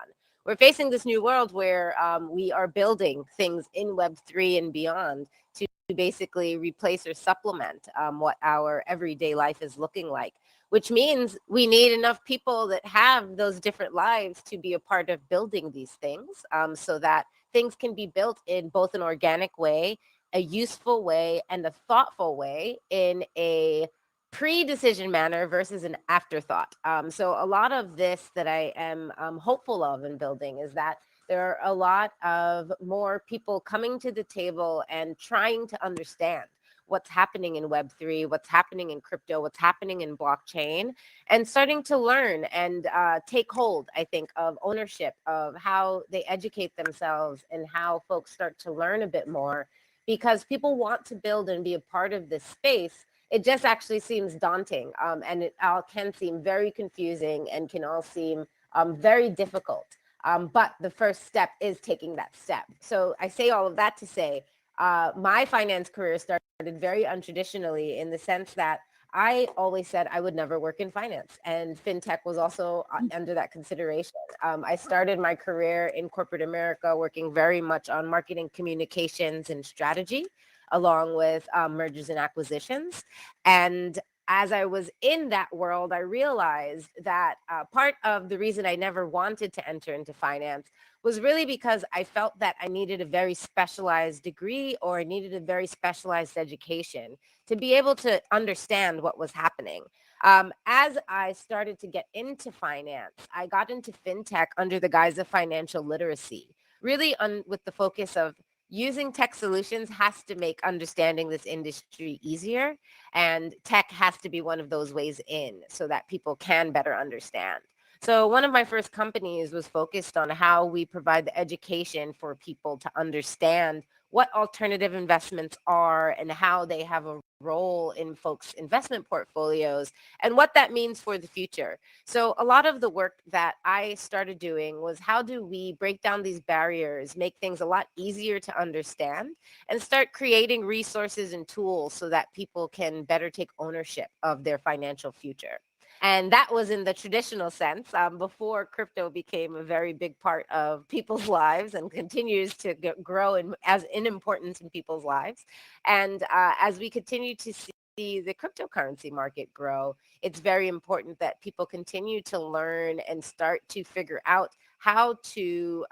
We're facing this new world where we are building things in Web3 and beyond to basically replace or supplement what our everyday life is looking like, which means we need enough people that have those different lives to be a part of building these things, so that things can be built in both an organic way, a useful way, and a thoughtful way in a pre-decision manner versus an afterthought. So a lot of this that I am hopeful of in building is that there are a lot of more people coming to the table and trying to understand what's happening in Web3, what's happening in crypto, what's happening in blockchain, and starting to learn and take hold, I think, of ownership of how they educate themselves and how folks start to learn a bit more, because people want to build and be a part of this space. It just actually seems daunting, and it all can seem very confusing and can all seem very difficult. But the first step is taking that step. So I say all of that to say, my finance career started very untraditionally in the sense that I always said I would never work in finance, and fintech was also under that consideration. I started my career in corporate America working very much on marketing, communications, and strategy, along with mergers and acquisitions. And as I was in that world, I realized that part of the reason I never wanted to enter into finance was really because I felt that I needed a very specialized degree or I needed a very specialized education to be able to understand what was happening. As I started to get into finance, I got into fintech under the guise of financial literacy, really with the focus of using tech solutions has to make understanding this industry easier, and tech has to be one of those ways in so that people can better understand. So one of my first companies was focused on how we provide the education for people to understand what alternative investments are and how they have a role in folks' investment portfolios and what that means for the future. So a lot of the work that I started doing was how do we break down these barriers, make things a lot easier to understand, and start creating resources and tools so that people can better take ownership of their financial future. And that was in the traditional sense, before crypto became a very big part of people's lives and continues to grow in importance in people's lives. And as we continue to see the cryptocurrency market grow, it's very important that people continue to learn and start to figure out how to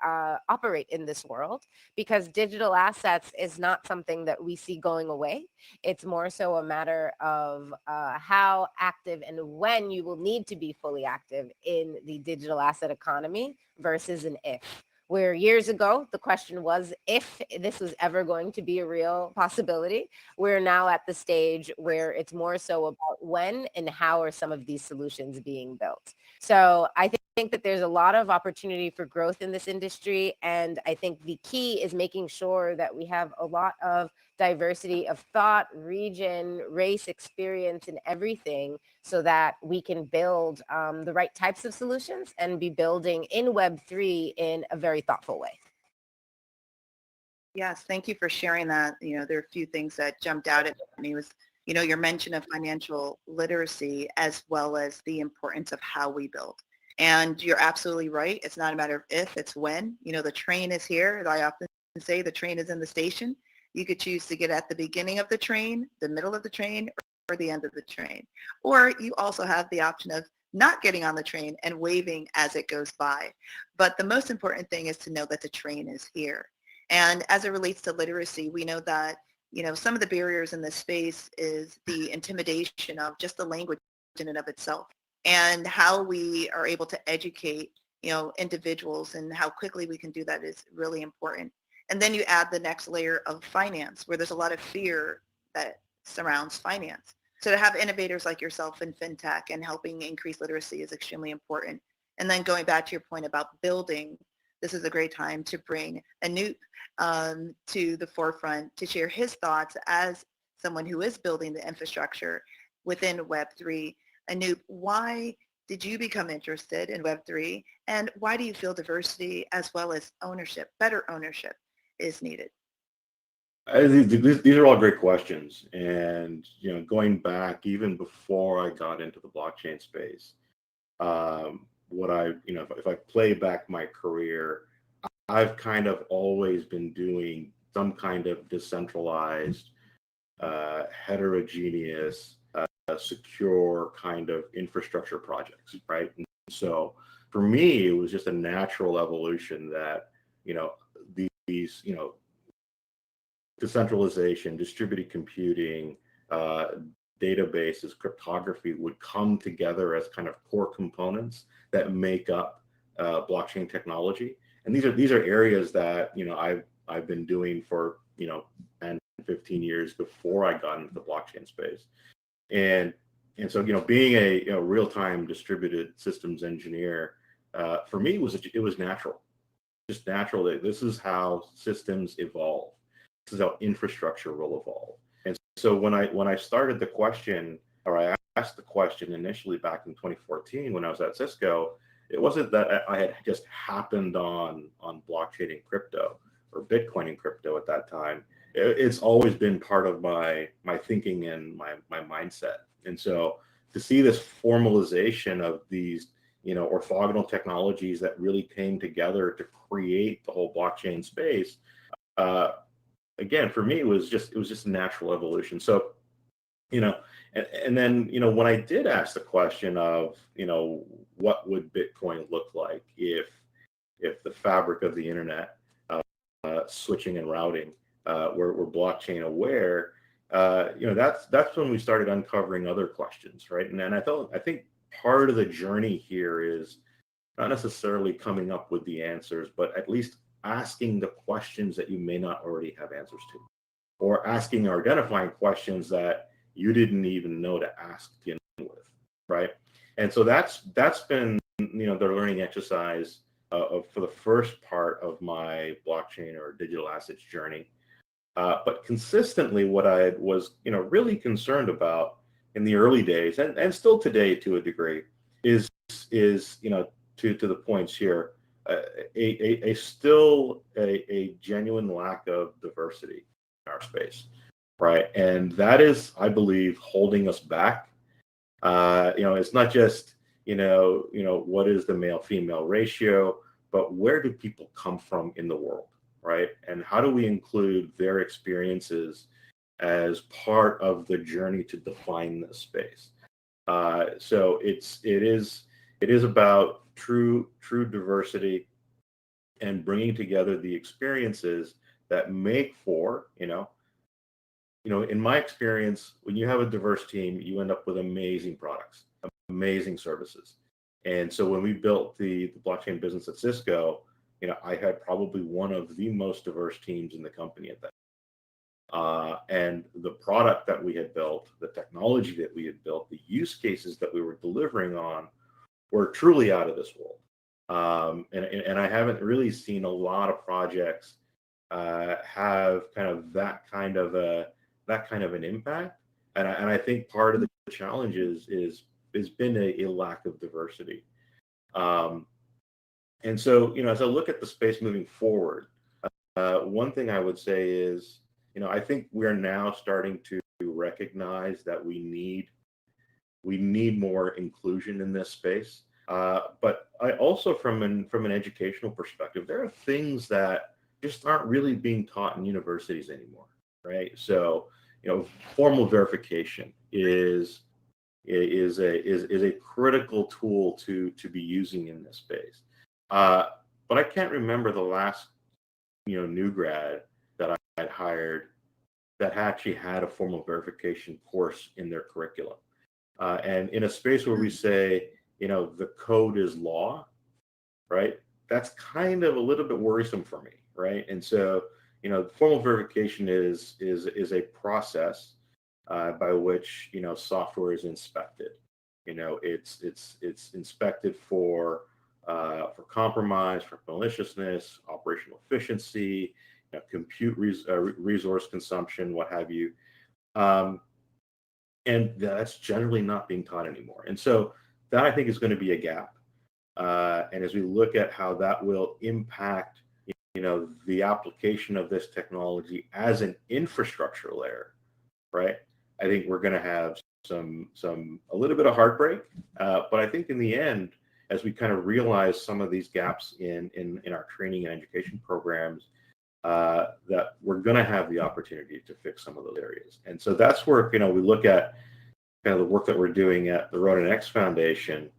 operate in this world, because digital assets is not something that we see going away. It's more so a matter of how active and when you will need to be fully active in the digital asset economy versus an if. Where years ago, the question was if this was ever going to be a real possibility. We're now at the stage where it's more so about when and how are some of these solutions being built. So I think that there's a lot of opportunity for growth in this industry. And I think the key is making sure that we have a lot of diversity of thought, region, race, experience, and everything so that we can build the right types of solutions and be building in Web3 in a very thoughtful way. Yes, thank you for sharing that. There are a few things that jumped out at me was, your mention of financial literacy as well as the importance of how we build. And you're absolutely right. It's not a matter of if, it's when. The train is here. I often say the train is in the station. You could choose to get at the beginning of the train, the middle of the train, or the end of the train. Or you also have the option of not getting on the train and waving as it goes by. But the most important thing is to know that the train is here. And as it relates to literacy, we know that, some of the barriers in this space is the intimidation of just the language in and of itself, and how we are able to educate, individuals, and how quickly we can do that is really important. And then you add the next layer of finance, where there's a lot of fear that surrounds finance. So to have innovators like yourself in fintech and helping increase literacy is extremely important. And then going back to your point about building, this is a great time to bring Anoop to the forefront to share his thoughts as someone who is building the infrastructure within Web3. Anoop, why did you become interested in Web3, and why do you feel diversity as well as ownership, better ownership, is needed? These are all great questions, and going back even before I got into the blockchain space, what if I play back my career, I've kind of always been doing some kind of decentralized, heterogeneous, secure kind of infrastructure projects, right? And so for me, it was just a natural evolution that these decentralization, distributed computing, databases, cryptography would come together as kind of core components that make up blockchain technology. And these are areas that I've been doing for 10, 15 years before I got into the blockchain space. And so being a real-time distributed systems engineer, for me it was natural, just natural that this is how systems evolve. This is how infrastructure will evolve. And so when I started the question, or I asked the question initially back in 2014 when I was at Cisco, it wasn't that I had just happened on blockchain and crypto or Bitcoin and crypto at that time. It's always been part of my thinking and my mindset. And so to see this formalization of these orthogonal technologies that really came together to create the whole blockchain space, again, for me, it was just a natural evolution. So, and then, when I did ask the question of, what would Bitcoin look like if the fabric of the internet, switching and routing, were blockchain aware, that's when we started uncovering other questions, right? And then I think part of the journey here is not necessarily coming up with the answers, but at least asking the questions that you may not already have answers to, or asking or identifying questions that you didn't even know to ask to begin with, right? And so that's been the learning exercise for the first part of my blockchain or digital assets journey. But consistently, what I was really concerned about in the early days, and still today to a degree, is to the points here, still a genuine lack of diversity in our space, right? And that is, I believe, holding us back. It's not just what is the male-female ratio, but where do people come from in the world, right? And how do we include their experiences as part of the journey to define this space? So it is about true diversity and bringing together the experiences that make for, in my experience, when you have a diverse team, you end up with amazing products, amazing services. And so when we built the blockchain business at Cisco, I had probably one of the most diverse teams in the company at that. And the product that we had built, the technology that we had built, the use cases that we were delivering on were truly out of this world. And I haven't really seen a lot of projects have kind of that kind of an impact. And I think part of the challenge has been a lack of diversity. And so, as I look at the space moving forward, one thing I would say is, I think we're now starting to recognize that we need more inclusion in this space. But I also, from an educational perspective, there are things that just aren't really being taught in universities anymore, right? So, formal verification is a critical tool to be using in this space. But I can't remember the last new grad that I hired that actually had a formal verification course in their curriculum. And in a space where we say, the code is law, right? That's kind of a little bit worrisome for me, right? And so formal verification is a process by which software is inspected. It's inspected for compromise, for maliciousness, operational efficiency, compute resource consumption, what have you. And that's generally not being taught anymore. And so that, I think, is going to be a gap. And as we look at how that will impact, the application of this technology as an infrastructure layer, right? I think we're going to have a little bit of heartbreak. But I think in the end, as we kind of realize some of these gaps in our training and education programs, that we're going to have the opportunity to fix some of those areas. And so that's where, we look at kind of the work that we're doing at the Road and X Foundation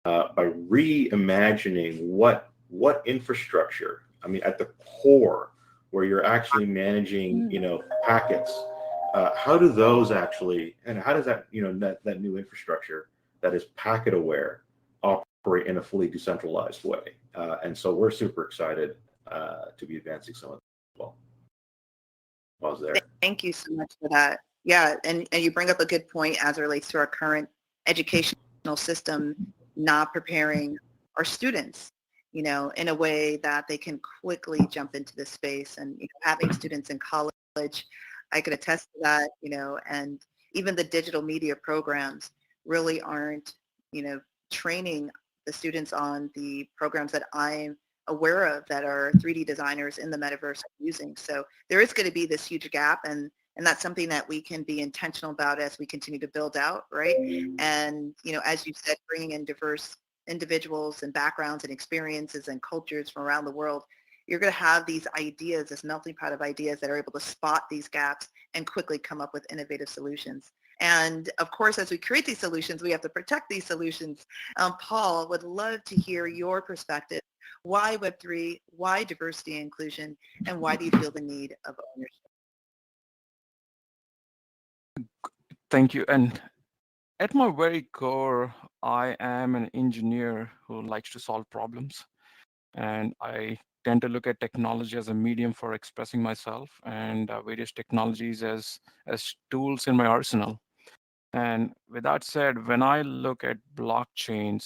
by reimagining what infrastructure, at the core, where you're actually managing, packets. How do those actually, and how does that, that new infrastructure that is packet aware operate in a fully decentralized way? And so we're super excited to be advancing some of that as well. Pause there. Thank you so much for that. Yeah, and you bring up a good point as it relates to our current educational system not preparing our students, in a way that they can quickly jump into this space. And having students in college, I could attest to that, and even the digital media programs really aren't, training the students on the programs that I'm aware of that are 3D designers in the metaverse are using. So there is going to be this huge gap, and that's something that we can be intentional about as we continue to build out, right? And, as you said, bringing in diverse individuals and backgrounds and experiences and cultures from around the world, you're going to have these ideas, this melting pot of ideas that are able to spot these gaps and quickly come up with innovative solutions. And of course, as we create these solutions, we have to protect these solutions. Paul, would love to hear your perspective. Why Web3? Why diversity and inclusion? And why do you feel the need of ownership? Thank you. And at my very core, I am an engineer who likes to solve problems. And I tend to look at technology as a medium for expressing myself, and various technologies as tools in my arsenal. And with that said, when I look at blockchains,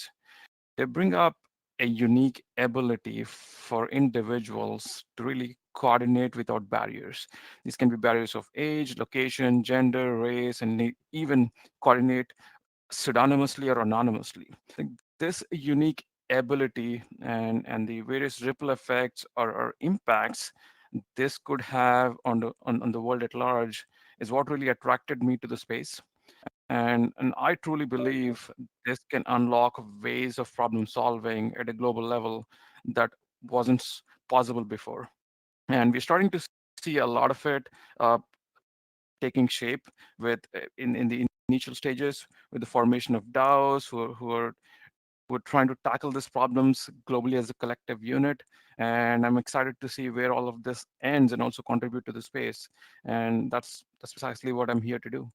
they bring up a unique ability for individuals to really coordinate without barriers. These can be barriers of age, location, gender, race, and even coordinate pseudonymously or anonymously. This unique ability and the various ripple effects or impacts this could have on the world at large is what really attracted me to the space. And I truly believe this can unlock ways of problem solving at a global level that wasn't possible before. And we're starting to see a lot of it taking shape with in the initial stages with the formation of DAOs who are trying to tackle these problems globally as a collective unit. And I'm excited to see where all of this ends and also contribute to the space. And that's precisely what I'm here to do.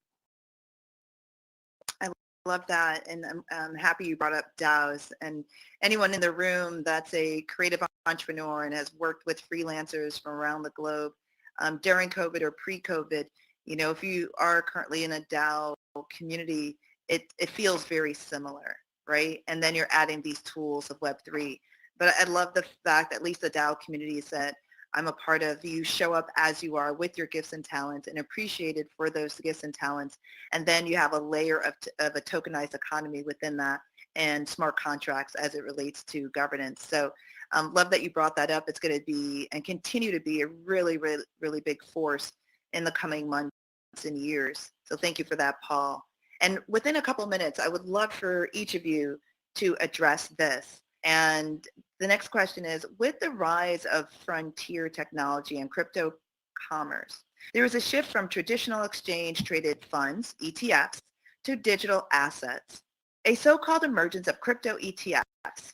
I love that, and I'm happy you brought up DAOs. And anyone in the room that's a creative entrepreneur and has worked with freelancers from around the globe during COVID or pre-COVID, if you are currently in a DAO community, it feels very similar, right? And then you're adding these tools of Web3. But I love the fact that at least the DAO communities that I'm a part of, you show up as you are with your gifts and talents and appreciated for those gifts and talents. And then you have a layer of a tokenized economy within that and smart contracts as it relates to governance. So love that you brought that up. It's going to be and continue to be a really, really, really big force in the coming months and years. So thank you for that, Paul. And within a couple of minutes, I would love for each of you to address this. And the next question is, with the rise of frontier technology and crypto commerce, there is a shift from traditional exchange traded funds, ETFs, to digital assets, a so-called emergence of crypto ETFs.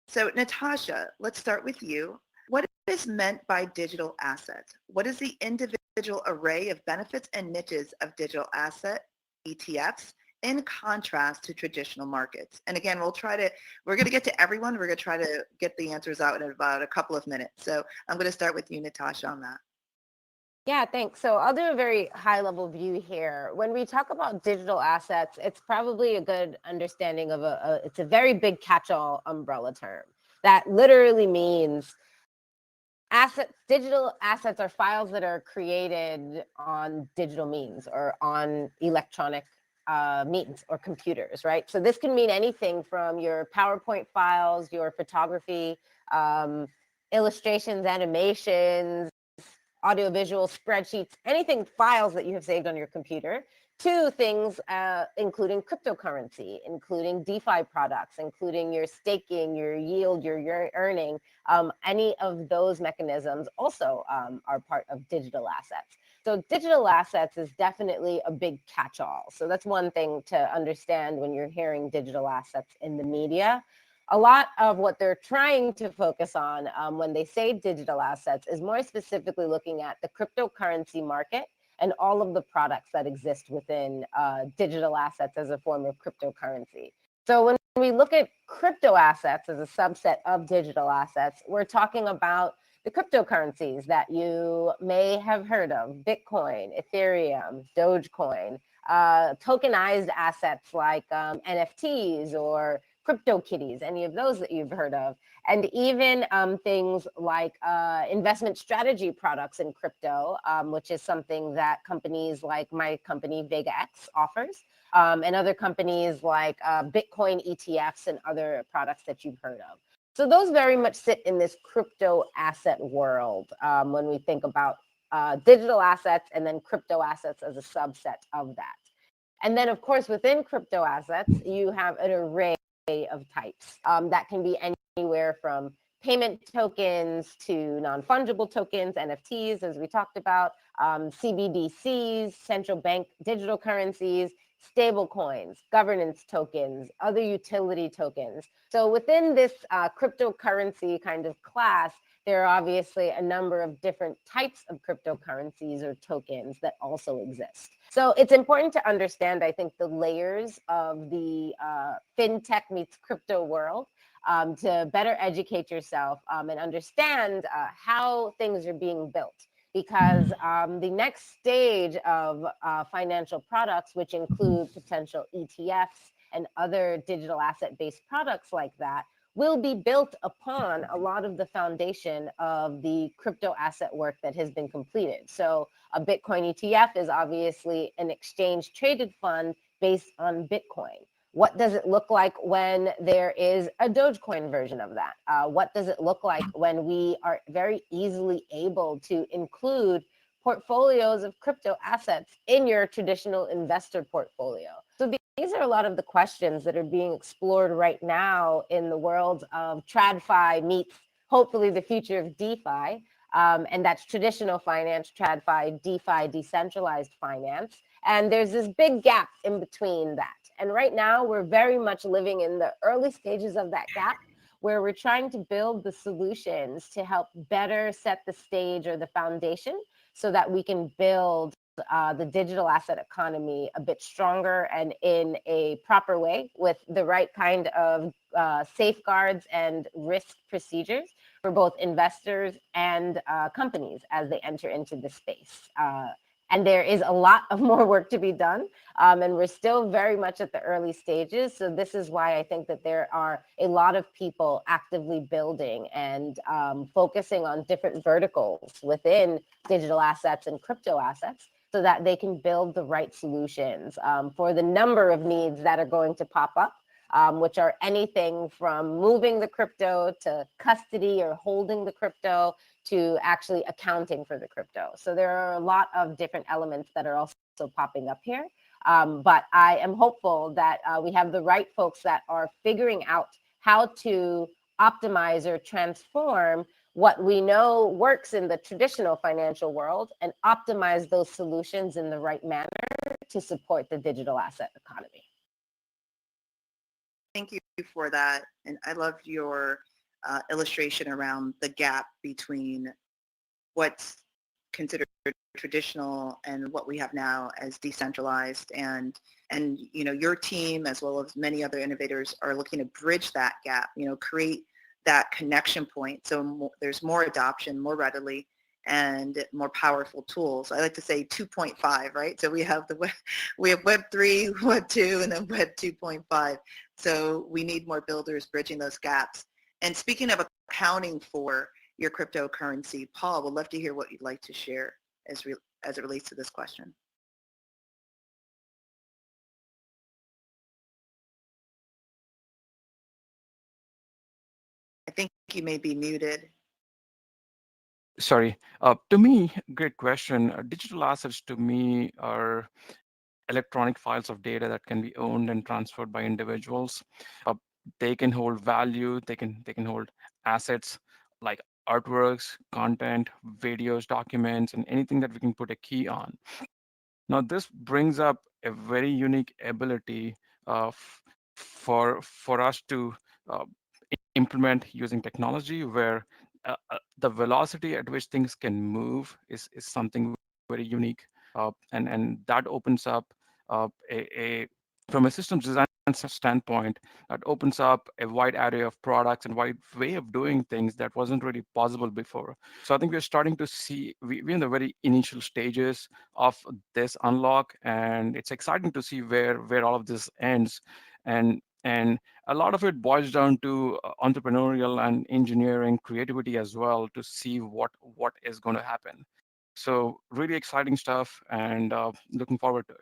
So Natasha, let's start with you. What is meant by digital assets? What is the individual array of benefits and niches of digital asset ETFs in contrast to traditional markets? And again, we're going to get to everyone. We're going to try to get the answers out in about a couple of minutes. So I'm going to start with you, Natasha, on that. Yeah, thanks. So I'll do a very high level view here. When we talk about digital assets, it's probably a good understanding of it's a very big catch-all umbrella term that literally means digital assets are files that are created on digital means or on electronic means or computers, right? So this can mean anything from your PowerPoint files, your photography, illustrations, animations, audiovisual spreadsheets, anything files that you have saved on your computer, to things including cryptocurrency, including DeFi products, including your staking, your yield, your earning. Any of those mechanisms also are part of digital assets. So digital assets is definitely a big catch-all. So that's one thing to understand when you're hearing digital assets in the media. A lot of what they're trying to focus on when they say digital assets is more specifically looking at the cryptocurrency market and all of the products that exist within digital assets as a form of cryptocurrency. So when we look at crypto assets as a subset of digital assets, we're talking about the cryptocurrencies that you may have heard of: Bitcoin, Ethereum, Dogecoin, tokenized assets like NFTs or CryptoKitties, any of those that you've heard of, and even things like investment strategy products in crypto, which is something that companies like my company VegaX offers, and other companies like Bitcoin ETFs and other products that you've heard of. So those very much sit in this crypto asset world when we think about digital assets and then crypto assets as a subset of that. And then, of course, within crypto assets, you have an array of types that can be anywhere from payment tokens to non-fungible tokens, NFTs, as we talked about, CBDCs, central bank digital currencies, stable coins, governance tokens, other utility tokens. So within this cryptocurrency kind of class, there are obviously a number of different types of cryptocurrencies or tokens that also exist. So it's important to understand, I think, the layers of the fintech meets crypto world to better educate yourself and understand how things are being built. Because the next stage of financial products, which include potential ETFs and other digital asset-based products like that, will be built upon a lot of the foundation of the crypto asset work that has been completed. So a Bitcoin ETF is obviously an exchange traded fund based on Bitcoin. What does it look like when there is a Dogecoin version of that? What does it look like when we are very easily able to include portfolios of crypto assets in your traditional investor portfolio? So these are a lot of the questions that are being explored right now in the world of TradFi meets hopefully the future of DeFi. And that's traditional finance, TradFi, DeFi, decentralized finance. And there's this big gap in between that. And right now, we're very much living in the early stages of that gap, where we're trying to build the solutions to help better set the stage or the foundation so that we can build the digital asset economy a bit stronger and in a proper way with the right kind of safeguards and risk procedures for both investors and companies as they enter into the space. And there is a lot of more work to be done. And we're still very much at the early stages. So this is why I think that there are a lot of people actively building and focusing on different verticals within digital assets and crypto assets so that they can build the right solutions for the number of needs that are going to pop up, which are anything from moving the crypto to custody or holding the crypto to actually accounting for the crypto. So there are a lot of different elements that are also popping up here. But I am hopeful that we have the right folks that are figuring out how to optimize or transform what we know works in the traditional financial world and optimize those solutions in the right manner to support the digital asset economy. Thank you for that. And I loved your illustration around the gap between what's considered traditional and what we have now as decentralized, and you know, your team as well as many other innovators are looking to bridge that gap, you know, create that connection point so there's more adoption more readily, and more powerful tools. I like to say 2.5, right? So we have we have Web 3, Web 2, and then Web 2.5. So we need more builders bridging those gaps. And speaking of accounting for your cryptocurrency, Paul, would love to hear what you'd like to share as it relates to this question. I think you may be muted. Sorry. To me, great question. Digital assets to me are electronic files of data that can be owned and transferred by individuals. They can hold value. They can hold assets like artworks, content, videos, documents, and anything that we can put a key on. Now, this brings up a very unique ability for us to uh, implement using technology where the velocity at which things can move is something very unique. And that opens up from a systems design standpoint, that opens up a wide array of products and wide way of doing things that wasn't really possible before. So I think we're starting to see, we're in the very initial stages of this unlock, and it's exciting to see where all of this ends. And a lot of it boils down to entrepreneurial and engineering creativity as well to see what is going to happen. So really exciting stuff, and looking forward to it.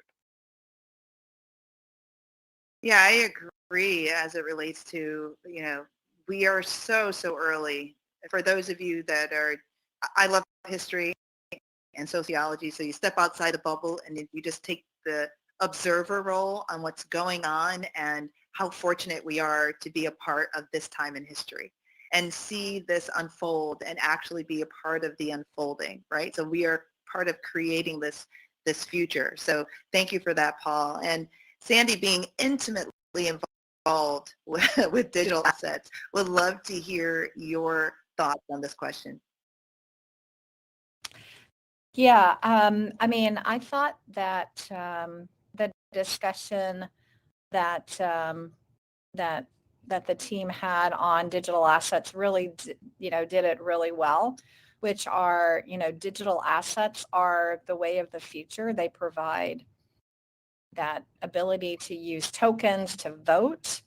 Yeah, I agree as it relates to, we are so early. For those of you that are, I love history and sociology, so you step outside the bubble and you just take the observer role on what's going on and how fortunate we are to be a part of this time in history and see this unfold and actually be a part of the unfolding, right? So we are part of creating this future. So thank you for that, Paul. And Sandy, being intimately involved with digital assets, would love to hear your thoughts on this question. Yeah, I mean, I thought that the discussion that that the team had on digital assets really, did it really well, which are, digital assets are the way of the future. They provide that ability to use tokens to vote,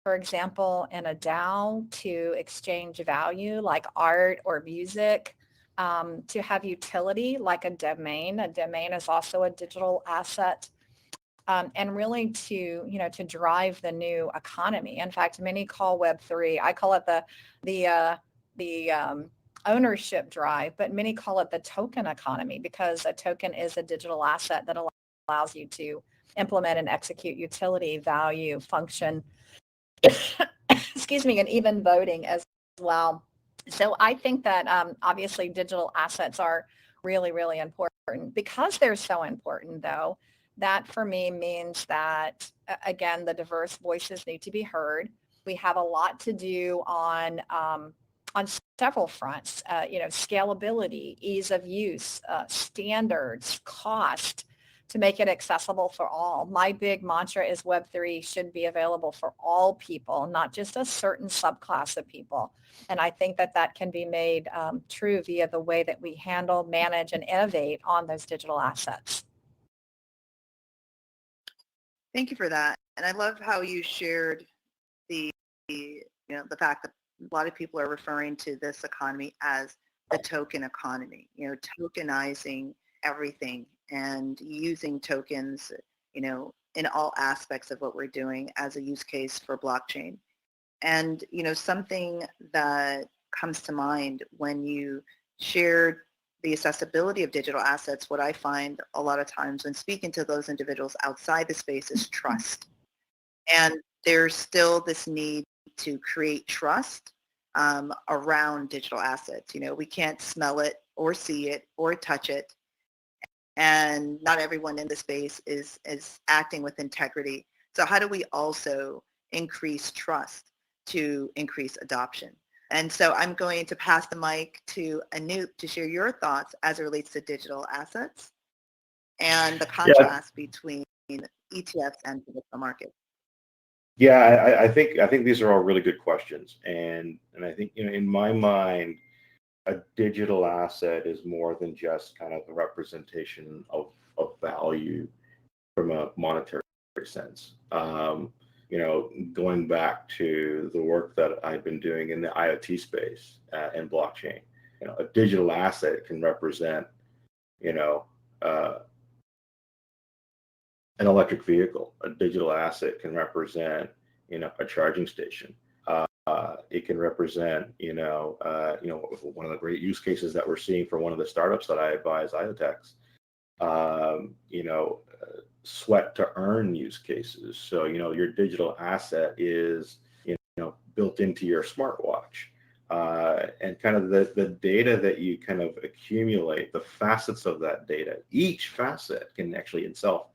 for example, in a DAO, to exchange value like art or music, to have utility like a domain. A domain is also a digital asset. And really to drive the new economy. In fact, many call Web3, I call it the ownership drive, but many call it the token economy, because a token is a digital asset that allows you to implement and execute utility, value, function, excuse me, and even voting as well. So I think that obviously digital assets are really, really important. Because they're so important, though, that for me means that, again, the diverse voices need to be heard. We have a lot to do on several fronts, scalability, ease of use, standards, cost, to make it accessible for all. My big mantra is Web3 should be available for all people, not just a certain subclass of people. And I think that can be made true via the way that we handle, manage, and innovate on those digital assets. Thank you for that. And I love how you shared the fact that a lot of people are referring to this economy as the token economy, tokenizing everything and using tokens, in all aspects of what we're doing as a use case for blockchain. And, something that comes to mind when you shared the accessibility of digital assets, what I find a lot of times when speaking to those individuals outside the space is trust. And there's still this need to create trust around digital assets. We can't smell it or see it or touch it. And not everyone in the space is acting with integrity. So how do we also increase trust to increase adoption? And so I'm going to pass the mic to Anoop to share your thoughts as it relates to digital assets and the contrast between ETFs and traditional markets. Yeah, I think these are all really good questions, and I think in my mind, a digital asset is more than just kind of a representation of value from a monetary sense. Going back to the work that I've been doing in the IoT space and blockchain, a digital asset can represent, an electric vehicle. A digital asset can represent, a charging station. It can represent, one of the great use cases that we're seeing for one of the startups that I advise, IoTex, sweat to earn use cases. So, your digital asset is, built into your smartwatch. And kind of the data that you kind of accumulate, the facets of that data, each facet can actually itself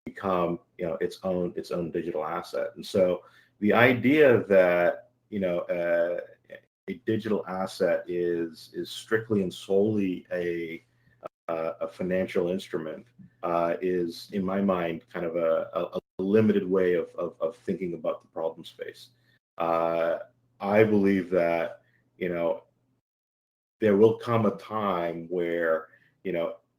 become, its own digital asset. And so the idea that, a digital asset is strictly and solely a financial instrument is, in my mind, kind of a limited way of thinking about the problem space. I believe that, there will come a time where,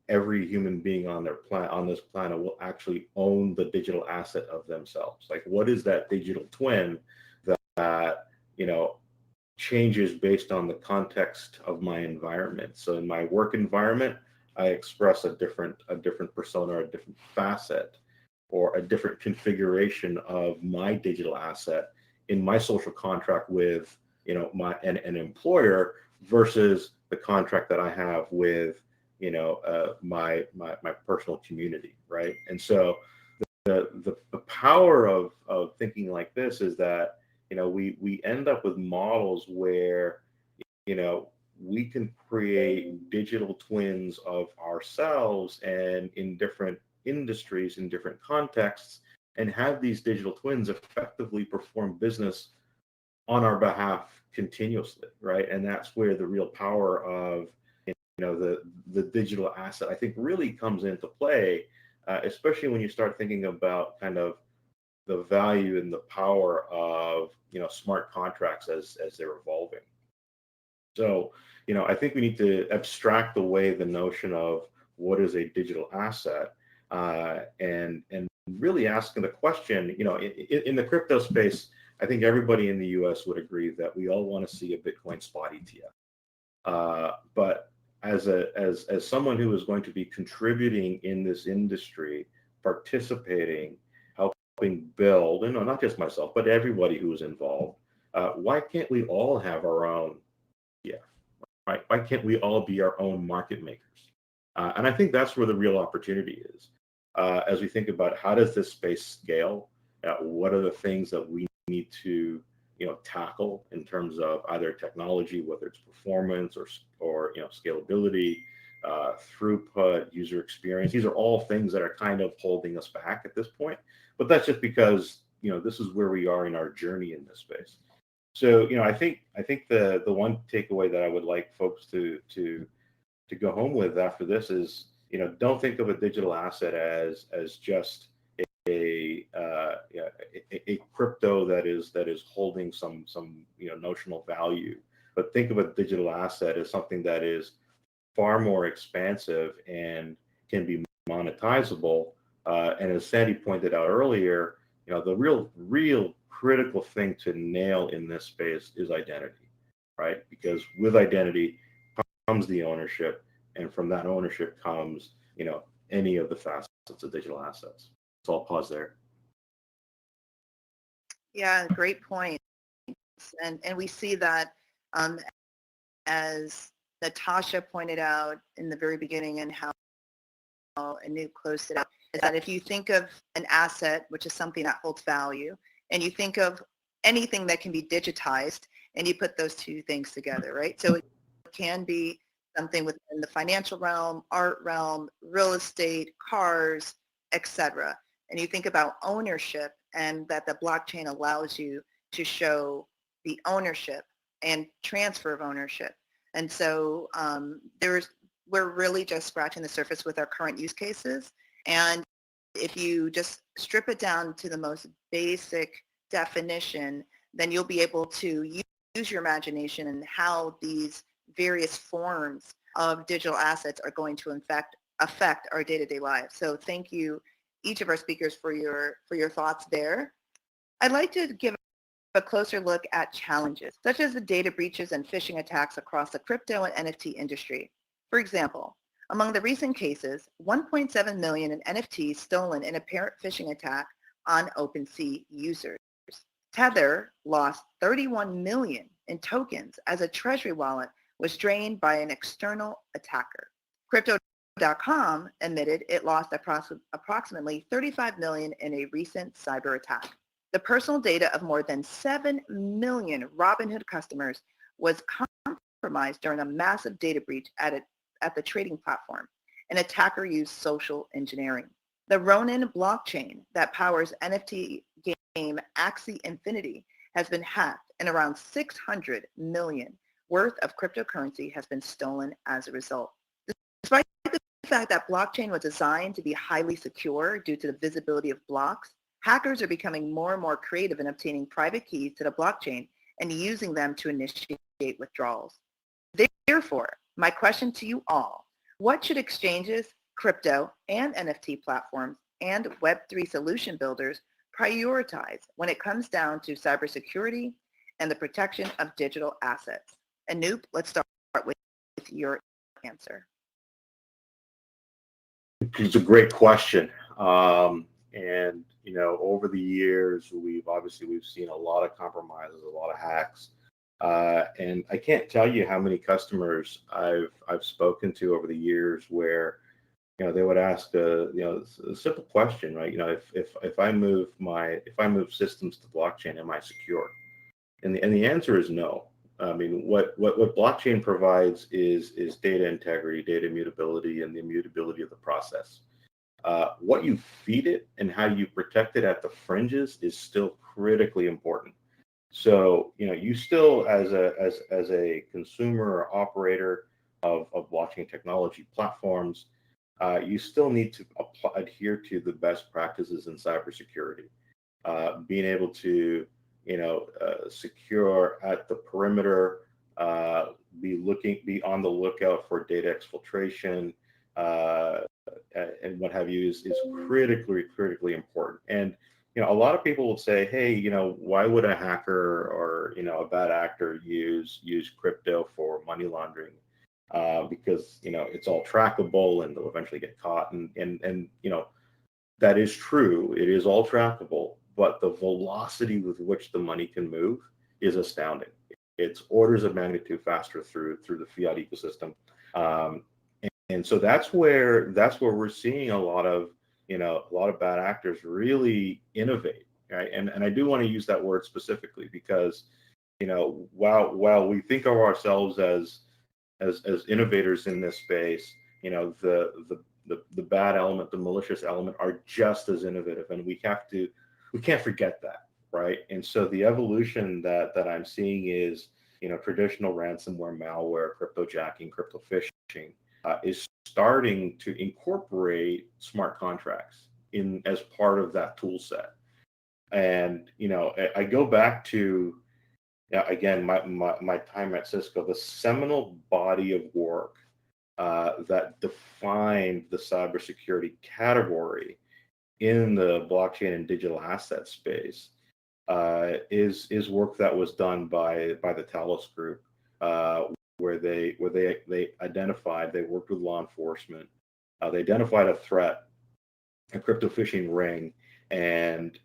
every human being on this planet will actually own the digital asset of themselves. Like, what is that digital twin that changes based on the context of my environment? So in my work environment, I express a different persona, a different facet, or a different configuration of my digital asset in my social contract with an employer versus the contract that I have with my personal community, right? And so the power of thinking like this is that we end up with models where we can create digital twins of ourselves and in different industries, in different contexts, and have these digital twins effectively perform business on our behalf continuously, right? And that's where the real power of the digital asset, I think, really comes into play, especially when you start thinking about kind of the value and the power of smart contracts as they're evolving. So I think we need to abstract away the notion of what is a digital asset, and really asking the question. In the crypto space, I think everybody in the U.S. would agree that we all want to see a Bitcoin spot ETF. But as someone who is going to be contributing in this industry, participating, helping build, and not just myself, but everybody who is involved, why can't we all have our own? Yeah, right. Why can't we all be our own market makers? And I think that's where the real opportunity is. As we think about how does this space scale, what are the things that we need to tackle in terms of either technology, whether it's performance or scalability, throughput, user experience. These are all things that are kind of holding us back at this point. But that's just because this is where we are in our journey in this space. So I think the one takeaway that I would like folks to go home with after this is don't think of a digital asset as just a crypto that is holding some notional value, but think of a digital asset as something that is far more expansive and can be monetizable. And as Sandy pointed out earlier, the real critical thing to nail in this space is identity, right? Because with identity comes the ownership, and from that ownership comes any of the facets of digital assets. So I'll pause there. Yeah, great point. And we see that as Natasha pointed out in the very beginning, and how Anu closed it out, is that if you think of an asset, which is something that holds value, and you think of anything that can be digitized, and you put those two things together, right? So it can be something within the financial realm, art realm, real estate, cars, etc. And you think about ownership, and that the blockchain allows you to show the ownership and transfer of ownership. And so we're really just scratching the surface with our current use cases. And if you just strip it down to the most basic definition, then you'll be able to use your imagination and how these various forms of digital assets are going to affect our day-to-day lives. So thank you, each of our speakers, for your thoughts there. I'd like to give a closer look at challenges, such as the data breaches and phishing attacks across the crypto and NFT industry. For example, among the recent cases, 1.7 million in NFTs stolen in apparent phishing attack on OpenSea users. Tether lost 31 million in tokens as a treasury wallet was drained by an external attacker. Crypto.com admitted it lost approximately 35 million in a recent cyber attack. The personal data of more than 7 million Robinhood customers was compromised during a massive data breach at the trading platform. An attacker used social engineering. The Ronin blockchain that powers NFT game Axie Infinity has been hacked, and around 600 million worth of cryptocurrency has been stolen as a result. Despite the fact that blockchain was designed to be highly secure due to the visibility of blocks, hackers are becoming more and more creative in obtaining private keys to the blockchain and using them to initiate withdrawals. Therefore, my question to you all, what should exchanges, crypto, and NFT platforms and Web3 solution builders prioritize when it comes down to cybersecurity and the protection of digital assets? Anoop, let's start with your answer. It's a great question. And, you know, over the years, we've seen a lot of compromises, a lot of hacks. And I can't tell you how many customers I've spoken to over the years where, you know, they would ask a simple question, right? You know, if I move systems to blockchain, am I secure? And the answer is no. I mean, what blockchain provides is data integrity, data immutability, and the immutability of the process. What you feed it and how you protect it at the fringes is still critically important. So, you know, you still, as a consumer or operator of blockchain technology platforms, you still need to adhere to the best practices in cybersecurity. Being able to, you know, secure at the perimeter, be on the lookout for data exfiltration, and what have you is critically important. And, you know, a lot of people will say, hey, you know, why would a hacker or, you know, a bad actor use crypto for money laundering? Because, you know, it's all trackable and they'll eventually get caught. And you know, that is true. It is all trackable, but the velocity with which the money can move is astounding. It's orders of magnitude faster through the fiat ecosystem. And so that's where we're seeing a lot of bad actors really innovate, right? And I do want to use that word specifically because, you know, while we think of ourselves as innovators in this space, you know, the bad element, the malicious element are just as innovative, and we can't forget that, right? And so the evolution that I'm seeing is, you know, traditional ransomware, malware, cryptojacking, crypto phishing is starting to incorporate smart contracts in as part of that tool set. And, you know, I go back to, again, my time at Cisco, the seminal body of work that defined the cybersecurity category in the blockchain and digital asset space is work that was done by the Talos Group, where they identified, they worked with law enforcement, they identified a threat, a crypto phishing ring, and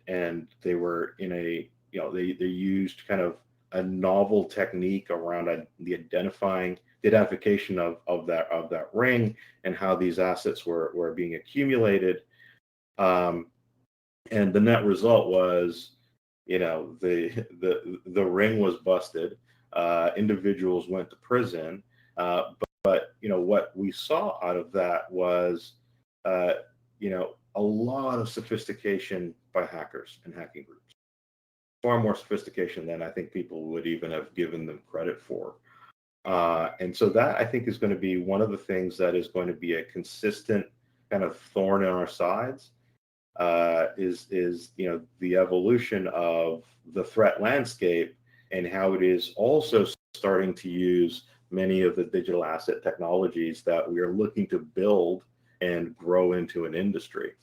they were in a, you know, they used kind of a novel technique around the identification of that ring and how these assets were being accumulated. And the net result was, you know, the ring was busted. Individuals went to prison, but you know what we saw out of that was, you know, a lot of sophistication by hackers and hacking groups, far more sophistication than I think people would even have given them credit for. And so that, I think, is going to be one of the things that is going to be a consistent kind of thorn in our sides, is you know, the evolution of the threat landscape and how it is also starting to use many of the digital asset technologies that we are looking to build and grow into an industry.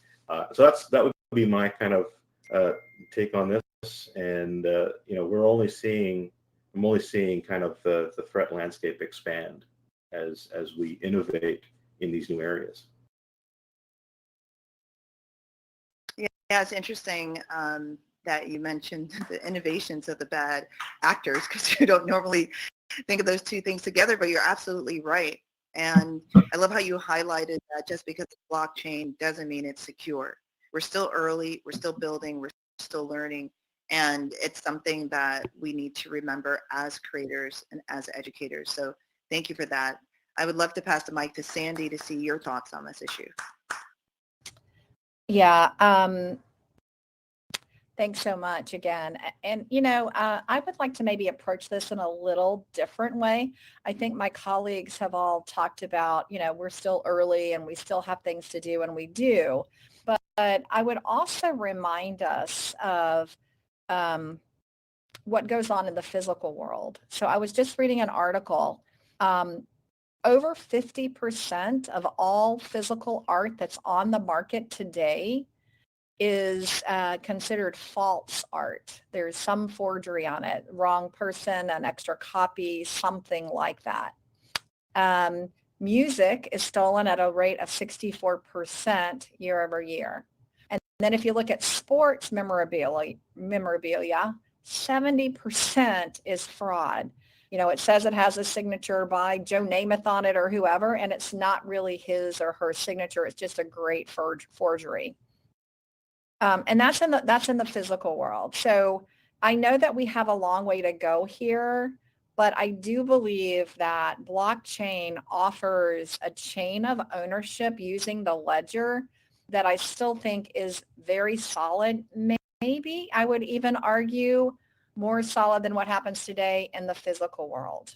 So that would be my kind of take on this. And I'm only seeing kind of the threat landscape expand as we innovate in these new areas. Yeah, it's interesting that you mentioned the innovations of the bad actors, because you don't normally think of those two things together, but you're absolutely right. And I love how you highlighted that just because it's blockchain doesn't mean it's secure. We're still early, we're still building, we're still learning, and it's something that we need to remember as creators and as educators. So thank you for that. I would love to pass the mic to Sandy to see your thoughts on this issue. Yeah, thanks so much again. And, I would like to maybe approach this in a little different way. I think my colleagues have all talked about, we're still early and we still have things to do, and we do. But I would also remind us of what goes on in the physical world. So I was just reading an article. Over 50% of all physical art that's on the market today is considered false art. There's some forgery on it, wrong person, an extra copy, something like that. Music is stolen at a rate of 64% year over year. And then if you look at sports memorabilia, 70% is fraud. It says it has a signature by Joe Namath on it or whoever, and it's not really his or her signature. It's just a great forgery. And that's in the physical world. So I know that we have a long way to go here, but I do believe that blockchain offers a chain of ownership using the ledger that I still think is very solid. Maybe I would even argue more solid than what happens today in the physical world.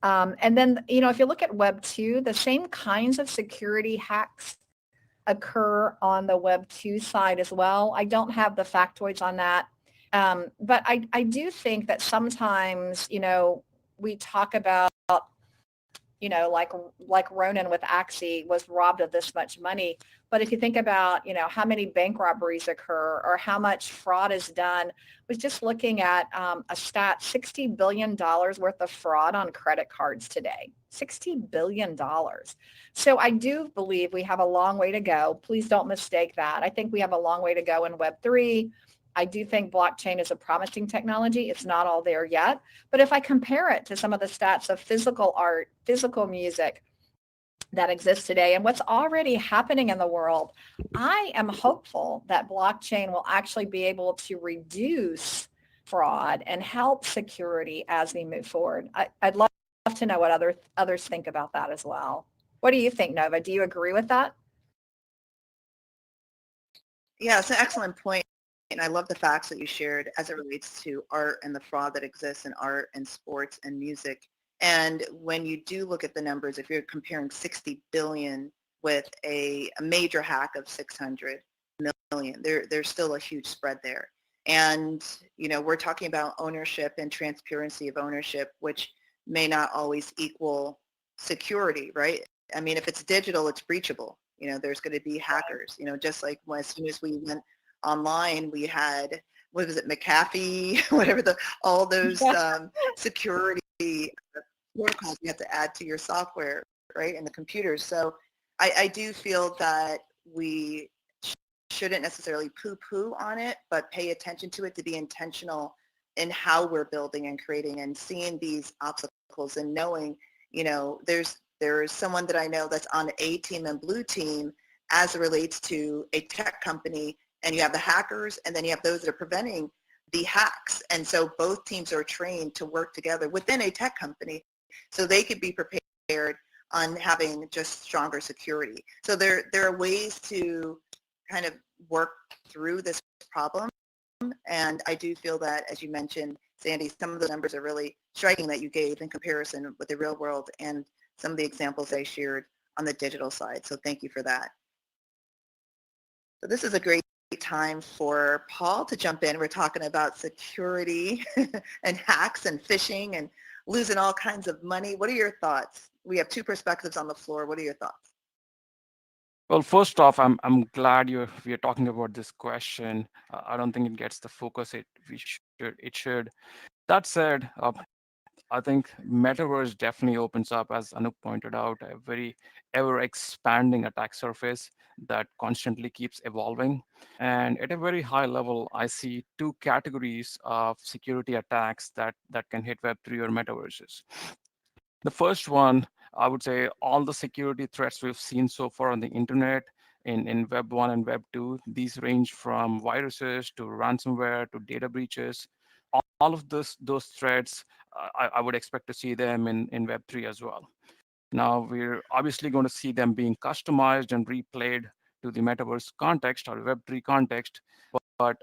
And then, if you look at Web 2, the same kinds of security hacks occur on the Web 2 side as well. I don't have the factoids on that. But I do think that sometimes, we talk about, like Ronan with Axie was robbed of this much money. But if you think about, how many bank robberies occur or how much fraud is done, I was just looking at a stat, $60 billion worth of fraud on credit cards today. $60 billion. So I do believe we have a long way to go. Please don't mistake that. I think we have a long way to go in Web3. I do think blockchain is a promising technology. It's not all there yet. But if I compare it to some of the stats of physical art, physical music that exists today and what's already happening in the world, I am hopeful that blockchain will actually be able to reduce fraud and help security as we move forward. I'd love to know what others think about that as well. What do you think, Nova? Do you agree with that? Yeah, it's an excellent point. And I love the facts that you shared as it relates to art and the fraud that exists in art and sports and music. And when you do look at the numbers, if you're comparing 60 billion with a major hack of 600 million, there's still a huge spread there. And, we're talking about ownership and transparency of ownership, which may not always equal security, right? I mean, if it's digital, it's breachable. There's going to be hackers, just like as soon as we went online, we had, what was it, McAfee, whatever, all those security protocols you have to add to your software, right, and the computers. So I do feel that we shouldn't necessarily poo-poo on it, but pay attention to it, to be intentional in how we're building and creating and seeing these obstacles and knowing, there's someone that I know that's on A team and blue team as it relates to a tech company, and you have the hackers and then you have those that are preventing the hacks. And so both teams are trained to work together within a tech company so they could be prepared on having just stronger security. So there are ways to kind of work through this problem. And I do feel that, as you mentioned, Sandy, some of the numbers are really striking that you gave in comparison with the real world and some of the examples I shared on the digital side. So thank you for that. So this is a great time for Paul to jump in. We're talking about security and hacks and phishing and losing all kinds of money. What are your thoughts? We have two perspectives on the floor. What are your thoughts? Well, first off, I'm glad we are talking about this question. I don't think it gets the focus it should. That said, I think metaverse definitely opens up, as Anup pointed out, a very ever-expanding attack surface that constantly keeps evolving. And at a very high level, I see two categories of security attacks that can hit Web3 or metaverses. The first one, I would say all the security threats we've seen so far on the internet in Web 1 and Web 2, these range from viruses to ransomware to data breaches. All of those threats, I would expect to see them in Web 3 as well. Now, we're obviously going to see them being customized and replayed to the metaverse context or Web3 context, but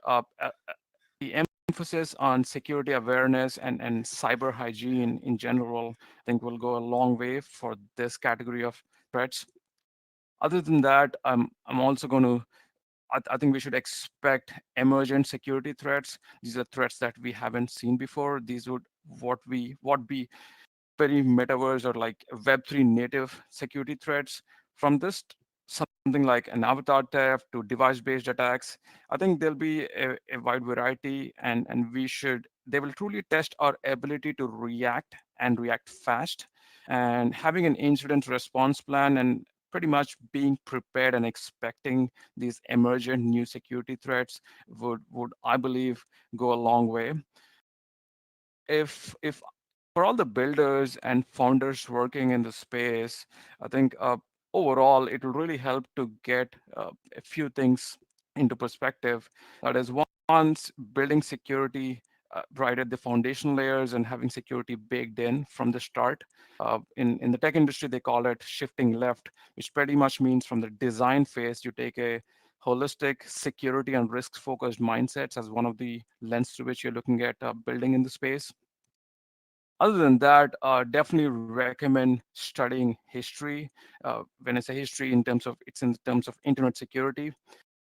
the emphasis on security awareness and cyber hygiene in general, I think will go a long way for this category of threats. Other than that, I'm also going to, I think we should expect emergent security threats. These are threats that we haven't seen before. These would what be very metaverse or like Web3 native security threats. From this, something like an avatar theft to device-based attacks, I think there'll be a wide variety, and they will truly test our ability to react and react fast. And having an incident response plan and pretty much being prepared and expecting these emergent new security threats would I believe go a long way. If for all the builders and founders working in the space, I think overall it will really help to get a few things into perspective. That is, once building security right at the foundation layers and having security baked in from the start. In the tech industry, they call it shifting left, which pretty much means from the design phase, you take a holistic security and risk focused mindsets as one of the lens through which you're looking at building in the space. Other than that, definitely recommend studying history. When I say history, it's in terms of internet security,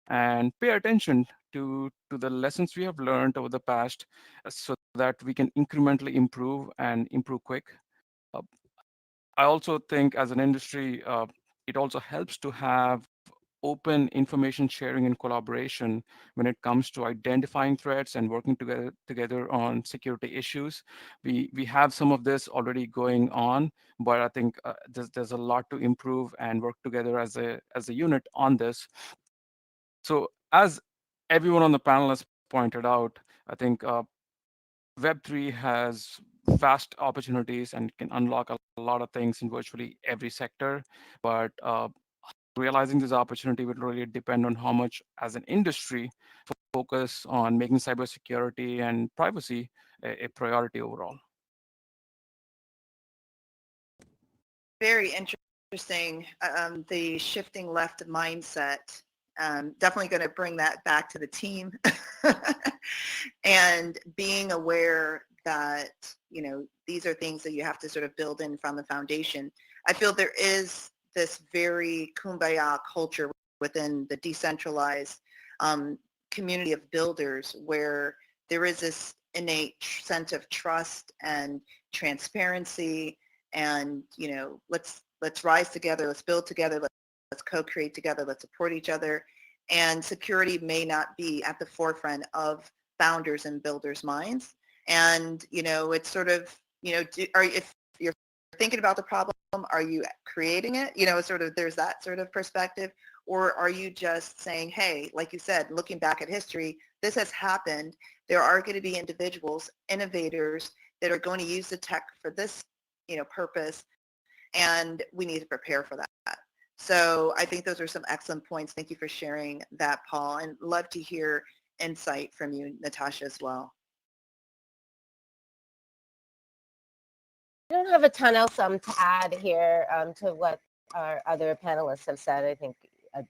and pay attention to the lessons we have learned over the past, so that we can incrementally improve and improve quick. Uh, I also think as an industry, it also helps to have open information sharing and collaboration when it comes to identifying threats and working together on security issues. We have some of this already going on, but I think there's a lot to improve and work together as a unit on this. So as everyone on the panel has pointed out, I think Web3 has vast opportunities and can unlock a lot of things in virtually every sector, but realizing this opportunity will really depend on how much, as an industry, focus on making cybersecurity and privacy a priority overall. Very interesting. The shifting left mindset. Definitely going to bring that back to the team, and being aware that these are things that you have to sort of build in from the foundation. I feel there is this very kumbaya culture within the decentralized community of builders where there is this innate sense of trust and transparency, and let's rise together, let's build together, let's co-create together, let's support each other. And security may not be at the forefront of founders and builders' minds. And it's sort of if you're thinking about the problem, are you creating it? Sort of there's that sort of perspective, or are you just saying, hey, like you said, looking back at history, this has happened. There are going to be individuals, innovators that are going to use the tech for this purpose, and we need to prepare for that. So I think those are some excellent points. Thank you for sharing that, Paul, and love to hear insight from you, Natasha, as well. I don't have a ton else to add here to what our other panelists have said. I think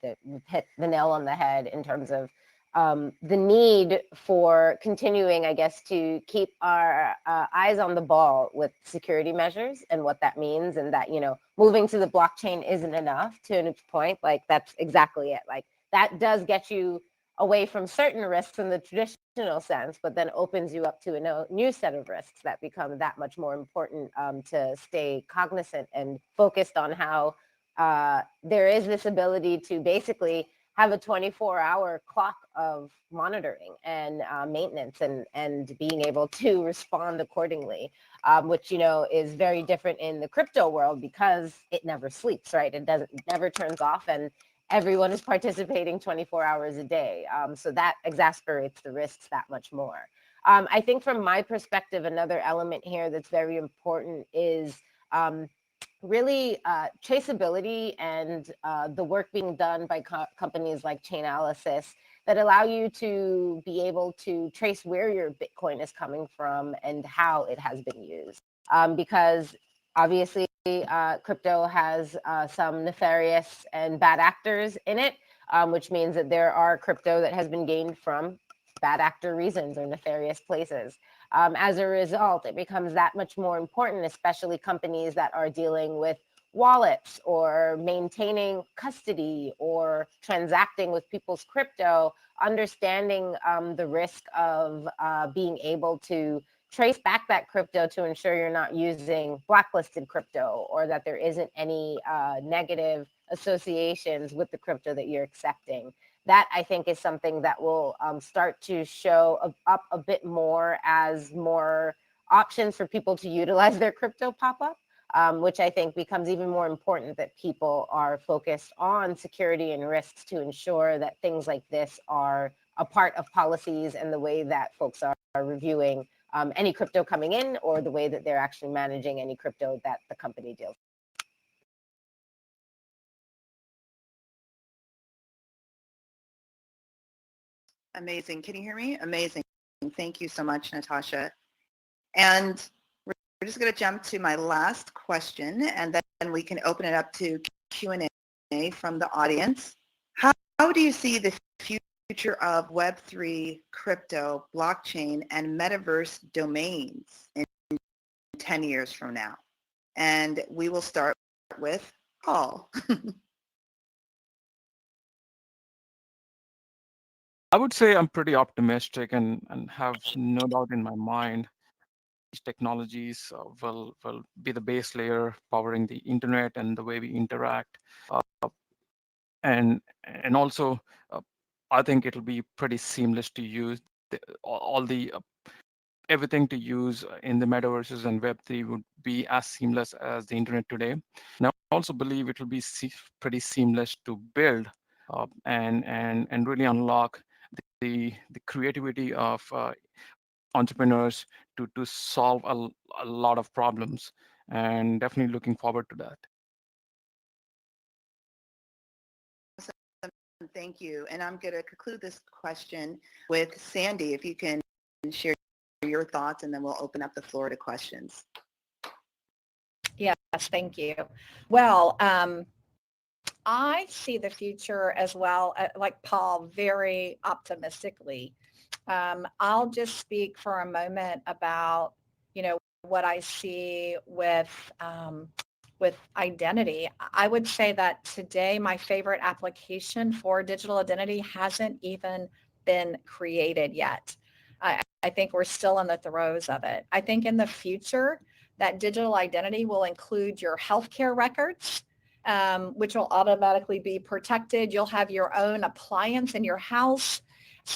that we've hit the nail on the head in terms of the need for continuing, I guess, to keep our eyes on the ball with security measures and what that means, and that, moving to the blockchain isn't enough. To Anup's point, like, that's exactly it. Like, that does get you away from certain risks in the traditional sense, but then opens you up to a new set of risks that become that much more important to stay cognizant and focused on how there is this ability to basically have a 24-hour clock of monitoring and maintenance and being able to respond accordingly, which, is very different in the crypto world because it never sleeps, right? It never turns off, and everyone is participating 24 hours a day. So that exasperates the risks that much more. I think from my perspective, another element here that's very important is really traceability and the work being done by companies like Chainalysis that allow you to be able to trace where your Bitcoin is coming from and how it has been used. Because obviously crypto has some nefarious and bad actors in it, which means that there are crypto that has been gained from bad actor reasons or nefarious places. As a result, it becomes that much more important, especially companies that are dealing with wallets or maintaining custody or transacting with people's crypto, understanding the risk of being able to trace back that crypto to ensure you're not using blacklisted crypto or that there isn't any negative associations with the crypto that you're accepting. That, I think, is something that will start to show up a bit more as more options for people to utilize their crypto pop up, which I think becomes even more important that people are focused on security and risks to ensure that things like this are a part of policies and the way that folks are reviewing any crypto coming in or the way that they're actually managing any crypto that the company deals with. Amazing. Can you hear me? Amazing. Thank you so much, Natasha. And we're just going to jump to my last question, and then we can open it up to Q&A from the audience. How do you see the future of Web3, crypto, blockchain, and metaverse domains in 10 years from now? And we will start with Paul. I would say I'm pretty optimistic and have no doubt in my mind these technologies will be the base layer powering the internet and the way we interact. And also, I think it'll be pretty seamless to use. Everything to use in the metaverses and Web3 would be as seamless as the internet today. And I also believe it will be pretty seamless to build and really unlock the creativity of entrepreneurs to solve a lot of problems, and definitely looking forward to that. Thank you. And I'm going to conclude this question with Sandy, if you can share your thoughts, and then we'll open up the floor to questions. Yes, thank you. Well, I see the future as well, like Paul, very optimistically. I'll just speak for a moment about, what I see with identity. I would say that today my favorite application for digital identity hasn't even been created yet. I think we're still in the throes of it. I think in the future that digital identity will include your healthcare records, which will automatically be protected. You'll have your own appliance in your house.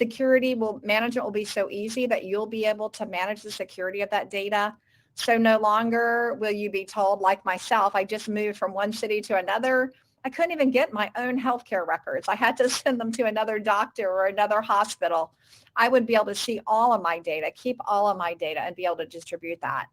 Management will be so easy that you'll be able to manage the security of that data. So no longer will you be told, like myself, I just moved from one city to another. I couldn't even get my own healthcare records. I had to send them to another doctor or another hospital. I would be able to see all of my data, keep all of my data, and be able to distribute that.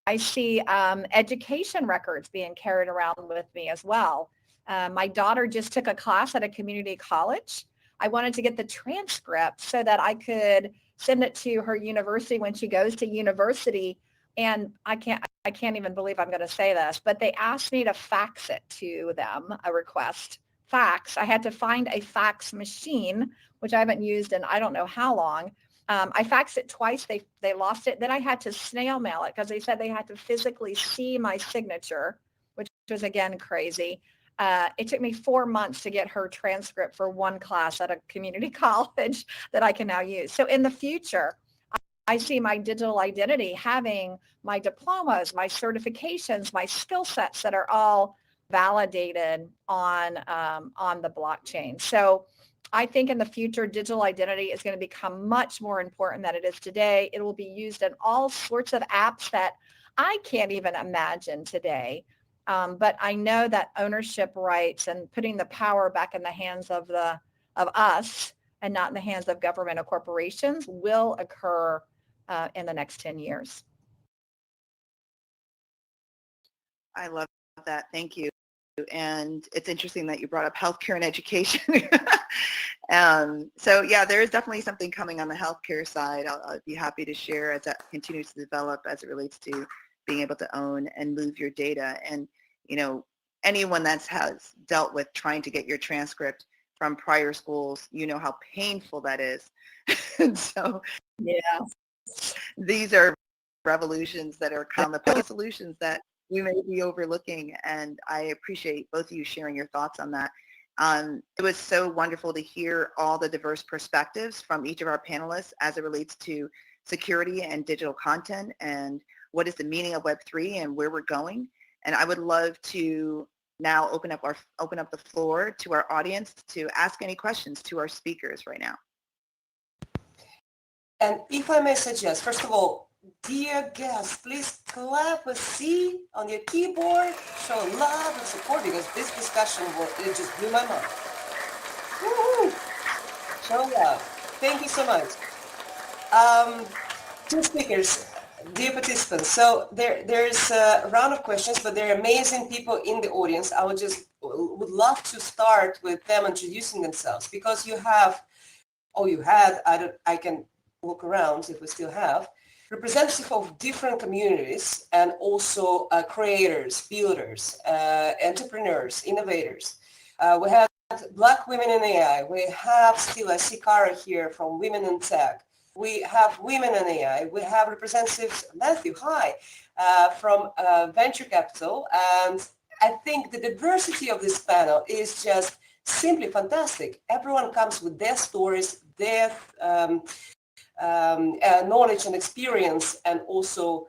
I see education records being carried around with me as well. My daughter just took a class at a community college. I wanted to get the transcript so that I could send it to her university when she goes to university. And I can't even believe I'm going to say this, but they asked me to fax it to them, a request fax. I had to find a fax machine, which I haven't used in I don't know how long. I faxed it twice. They lost it. Then I had to snail mail it because they said they had to physically see my signature, which was again crazy. It took me 4 months to get her transcript for one class at a community college that I can now use. So in the future, I see my digital identity having my diplomas, my certifications, my skill sets that are all validated on the blockchain. So I think in the future, digital identity is going to become much more important than it is today. It will be used in all sorts of apps that I can't even imagine today. But I know that ownership rights and putting the power back in the hands of us and not in the hands of government or corporations will occur in the next 10 years. I love that. Thank you. And it's interesting that you brought up healthcare and education. So yeah, there is definitely something coming on the healthcare side. I'll be happy to share as that continues to develop as it relates to being able to own and move your data. And, you know, anyone that has dealt with trying to get your transcript from prior schools, you know how painful that is. And so Yeah. these are revolutions that are coming, the solutions that we may be overlooking, and I appreciate both of you sharing your thoughts on that. It was so wonderful to hear all the diverse perspectives from each of our panelists as it relates to security and digital content and what is the meaning of Web3 and where we're going. And I would love to now open up the floor to our audience to ask any questions to our speakers right now. And if I may suggest, first of all, dear guests, please clap a C on your keyboard, show love and support, because this discussion it just blew my mind. Woo-hoo. Show love. Thank you so much. Two speakers, dear participants. So there's a round of questions, but there are amazing people in the audience. I would love to start with them introducing themselves, because you have, I can look around if we still have, representative of different communities and also creators, builders, entrepreneurs, innovators. We have Black women in AI. We have still, I see Kara here from Women in Tech. We have women in AI. We have representatives, Matthew, hi, from venture capital. And I think the diversity of this panel is just simply fantastic. Everyone comes with their stories, their knowledge and experience, and also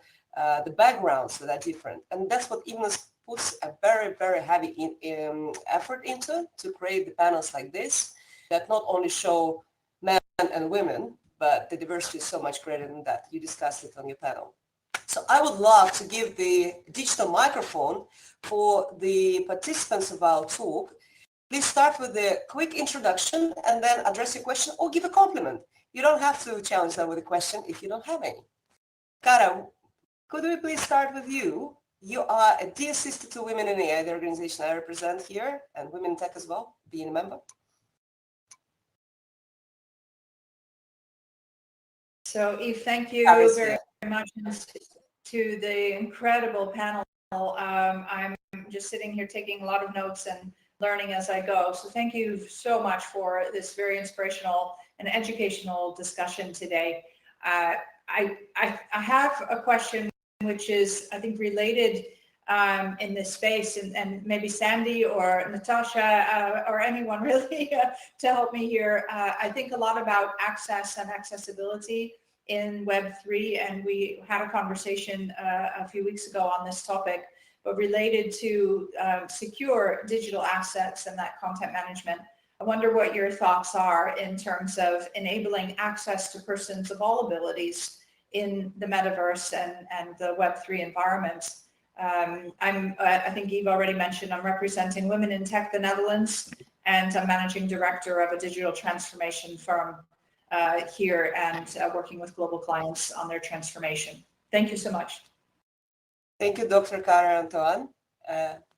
the backgrounds that are different. And that's what even puts a very, very heavy effort into to create the panels like this that not only show men and women, but the diversity is so much greater than that. You discussed it on your panel. So I would love to give the digital microphone for the participants of our talk. Please start with a quick introduction and then address your question or give a compliment. You don't have to challenge them with a question if you don't have any. Kara, could we please start with you? You are a dear sister to Women in AI, the organization I represent here, and Women in Tech as well, being a member. So Eve, thank you very much to the incredible panel. I'm just sitting here taking a lot of notes and learning as I go. So thank you so much for this very inspirational and educational discussion today. I have a question which is, I think, related in this space, and maybe Sandy or Natasha or anyone really to help me here. I think a lot about access and accessibility in Web3, and we had a conversation a few weeks ago on this topic, but related to secure digital assets and that content management. I wonder what your thoughts are in terms of enabling access to persons of all abilities in the metaverse and the Web3 environment. I think Eve already mentioned, I'm representing Women in Tech, the Netherlands, and I'm managing director of a digital transformation firm here and working with global clients on their transformation. Thank you so much. Thank you, Dr. Kara Antoine.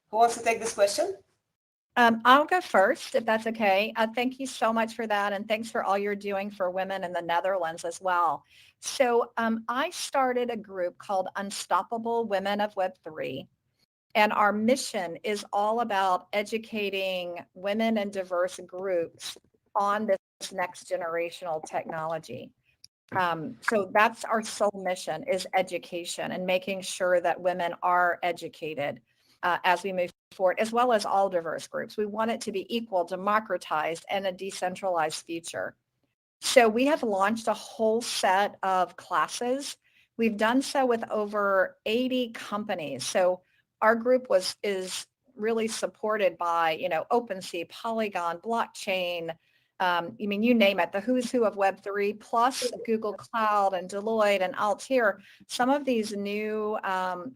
Who wants to take this question? I'll go first, if that's okay. Thank you so much for that, and thanks for all you're doing for women in the Netherlands as well. So I started a group called Unstoppable Women of Web3, and our mission is all about educating women and diverse groups on this next generational technology. So that's our sole mission, is education and making sure that women are educated. as we move forward, as well as all diverse groups. We want it to be equal, democratized, and a decentralized future. So we have launched a whole set of classes. We've done so with over 80 companies. So our group is really supported by, OpenSea, Polygon, blockchain, you name it, the who's who of Web3, plus Google Cloud and Deloitte and Altair, some of these new,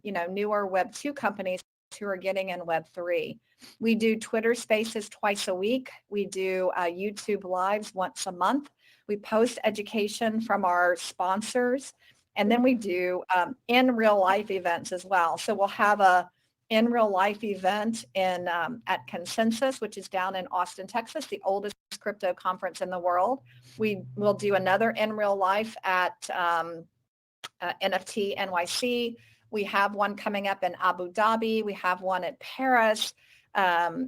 newer Web2 companies who are getting in Web3. We do Twitter Spaces twice a week. We do YouTube Lives once a month. We post education from our sponsors, and then we do in real life events as well. So we'll have a in real life event at Consensus, which is down in Austin, Texas, the oldest crypto conference in the world. We will do another in real life at NFT NYC. We have one coming up in Abu Dhabi. We have one at Paris,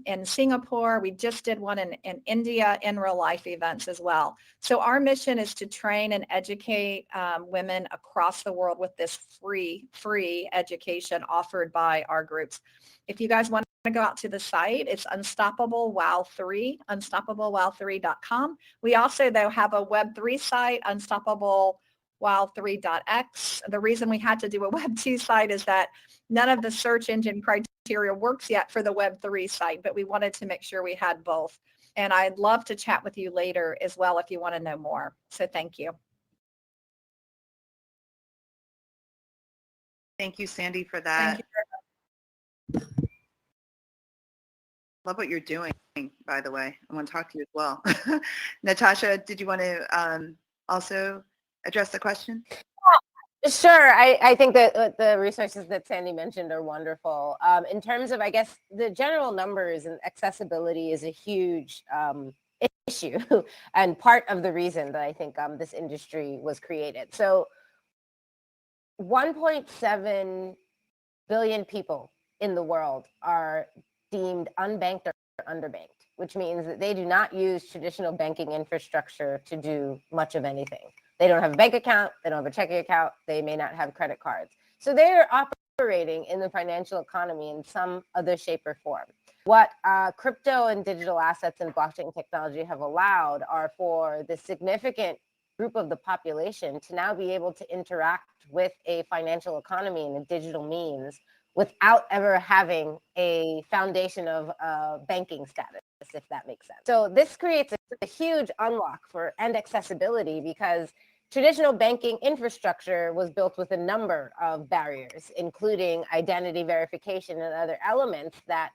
in Singapore. We just did one in India, in real life events as well. So our mission is to train and educate women across the world with this free education offered by our groups. If you guys want to go out to the site, it's unstoppablewow3, unstoppablewow3.com. We also, though, have a Web3 site, unstoppablewow3.x. The reason we had to do a Web2 site is that none of the search engine criteria works yet for the Web3 site, but we wanted to make sure we had both. And I'd love to chat with you later as well if you want to know more. So thank you. Thank you, Sandy, for that. Thank you. Love what you're doing, by the way. I want to talk to you as well. Natasha, did you want to also address the question? Sure. I think that the resources that Sandy mentioned are wonderful. In terms of, I guess, the general numbers, and accessibility is a huge issue and part of the reason that I think this industry was created. So 1.7 billion people in the world are deemed unbanked or underbanked, which means that they do not use traditional banking infrastructure to do much of anything. They don't have a bank account, they don't have a checking account, they may not have credit cards. So they're operating in the financial economy in some other shape or form. What crypto and digital assets and blockchain technology have allowed are for the significant group of the population to now be able to interact with a financial economy in a digital means without ever having a foundation of banking status, if that makes sense. So this creates a huge unlock for and accessibility, because traditional banking infrastructure was built with a number of barriers, including identity verification and other elements that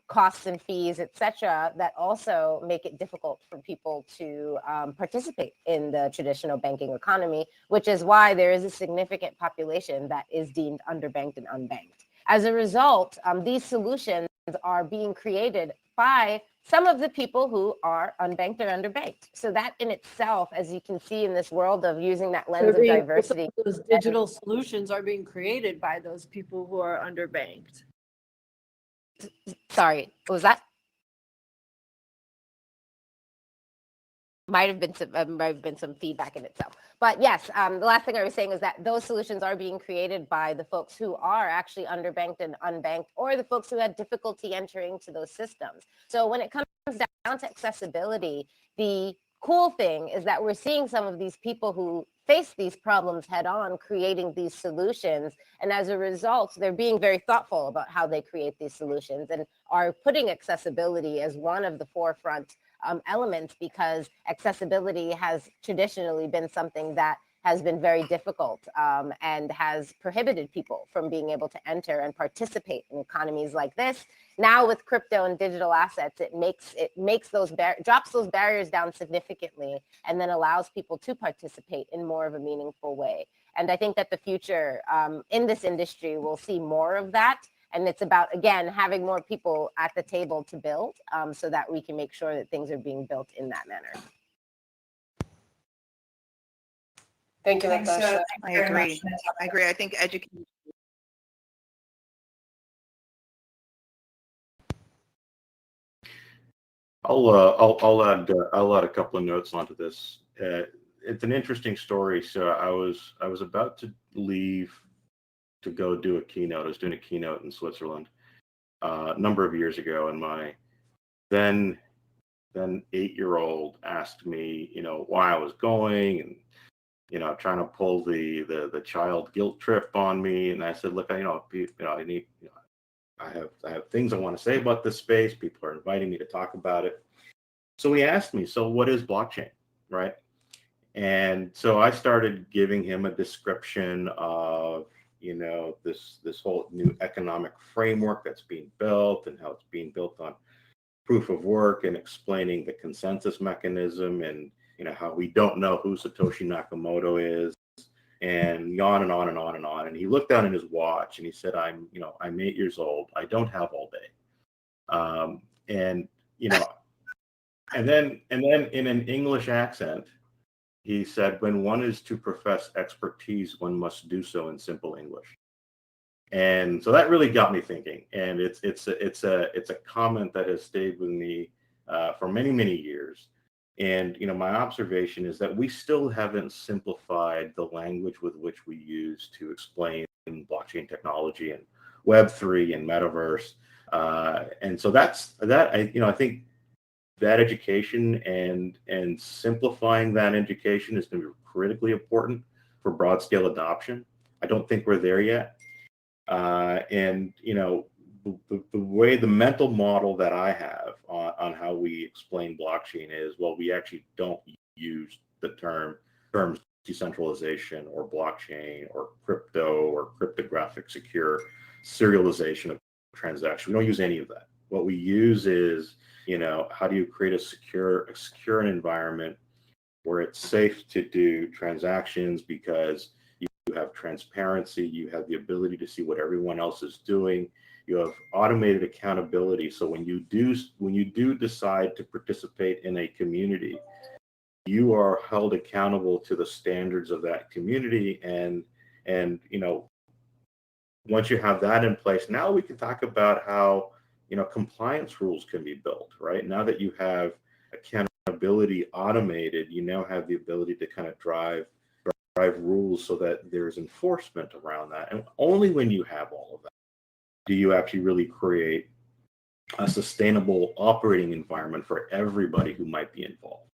costs and fees, et cetera, that also make it difficult for people to participate in the traditional banking economy, which is why there is a significant population that is deemed underbanked and unbanked. As a result, these solutions are being created by some of the people who are unbanked or underbanked. So that in itself, as you can see in this world of using that lens of diversity. Those digital solutions are being created by those people who are underbanked. Sorry, what was that? Might have been some feedback in itself. But yes, the last thing I was saying is that those solutions are being created by the folks who are actually underbanked and unbanked, or the folks who had difficulty entering to those systems. So when it comes down to accessibility, the cool thing is that we're seeing some of these people who face these problems head on creating these solutions. And as a result, they're being very thoughtful about how they create these solutions and are putting accessibility as one of the forefront elements, because accessibility has traditionally been something that has been very difficult and has prohibited people from being able to enter and participate in economies like this. Now with crypto and digital assets, it makes those drops those barriers down significantly, and then allows people to participate in more of a meaningful way. And I think that the future in this industry will see more of that. And it's about, again, having more people at the table to build so that we can make sure that things are being built in that manner. Thank you, Thanks, Natasha. I agree. I agree. I think education. I'll add a couple of notes onto this. It's an interesting story. So I was about to leave to go do a keynote. I was doing a keynote in Switzerland, a number of years ago, and my then 8-year-old asked me, why I was going, and trying to pull the child guilt trip on me. And I said, look, I need, I have things I want to say about this space. People are inviting me to talk about it. So he asked me, so what is blockchain, right? And so I started giving him a description of, this whole new economic framework that's being built and how it's being built on proof of work, and explaining the consensus mechanism, and how we don't know who Satoshi Nakamoto is, and on and on and on and on. And he looked down at his watch and he said, I'm 8 years old. I don't have all day. And then in an English accent, he said, when one is to profess expertise, one must do so in simple English. And so that really got me thinking. And it's a comment that has stayed with me for many, many years. And my observation is that we still haven't simplified the language with which we use to explain blockchain technology and Web3 and metaverse. And so I think that education and simplifying that education is going to be critically important for broad scale adoption. I don't think we're there yet. And the way, the mental model that I have on how we explain blockchain is, well, we actually don't use the terms decentralization or blockchain or crypto or cryptographic secure serialization of transactions. We don't use any of that. What we use is, how do you create a secure environment where it's safe to do transactions, because you have transparency, you have the ability to see what everyone else is doing, you have automated accountability. So when you do decide to participate in a community, you are held accountable to the standards of that community. And once you have that in place, now we can talk about how compliance rules can be built, right? Now that you have accountability automated, you now have the ability to kind of drive rules so that there's enforcement around that. And only when you have all of that do you actually really create a sustainable operating environment for everybody who might be involved.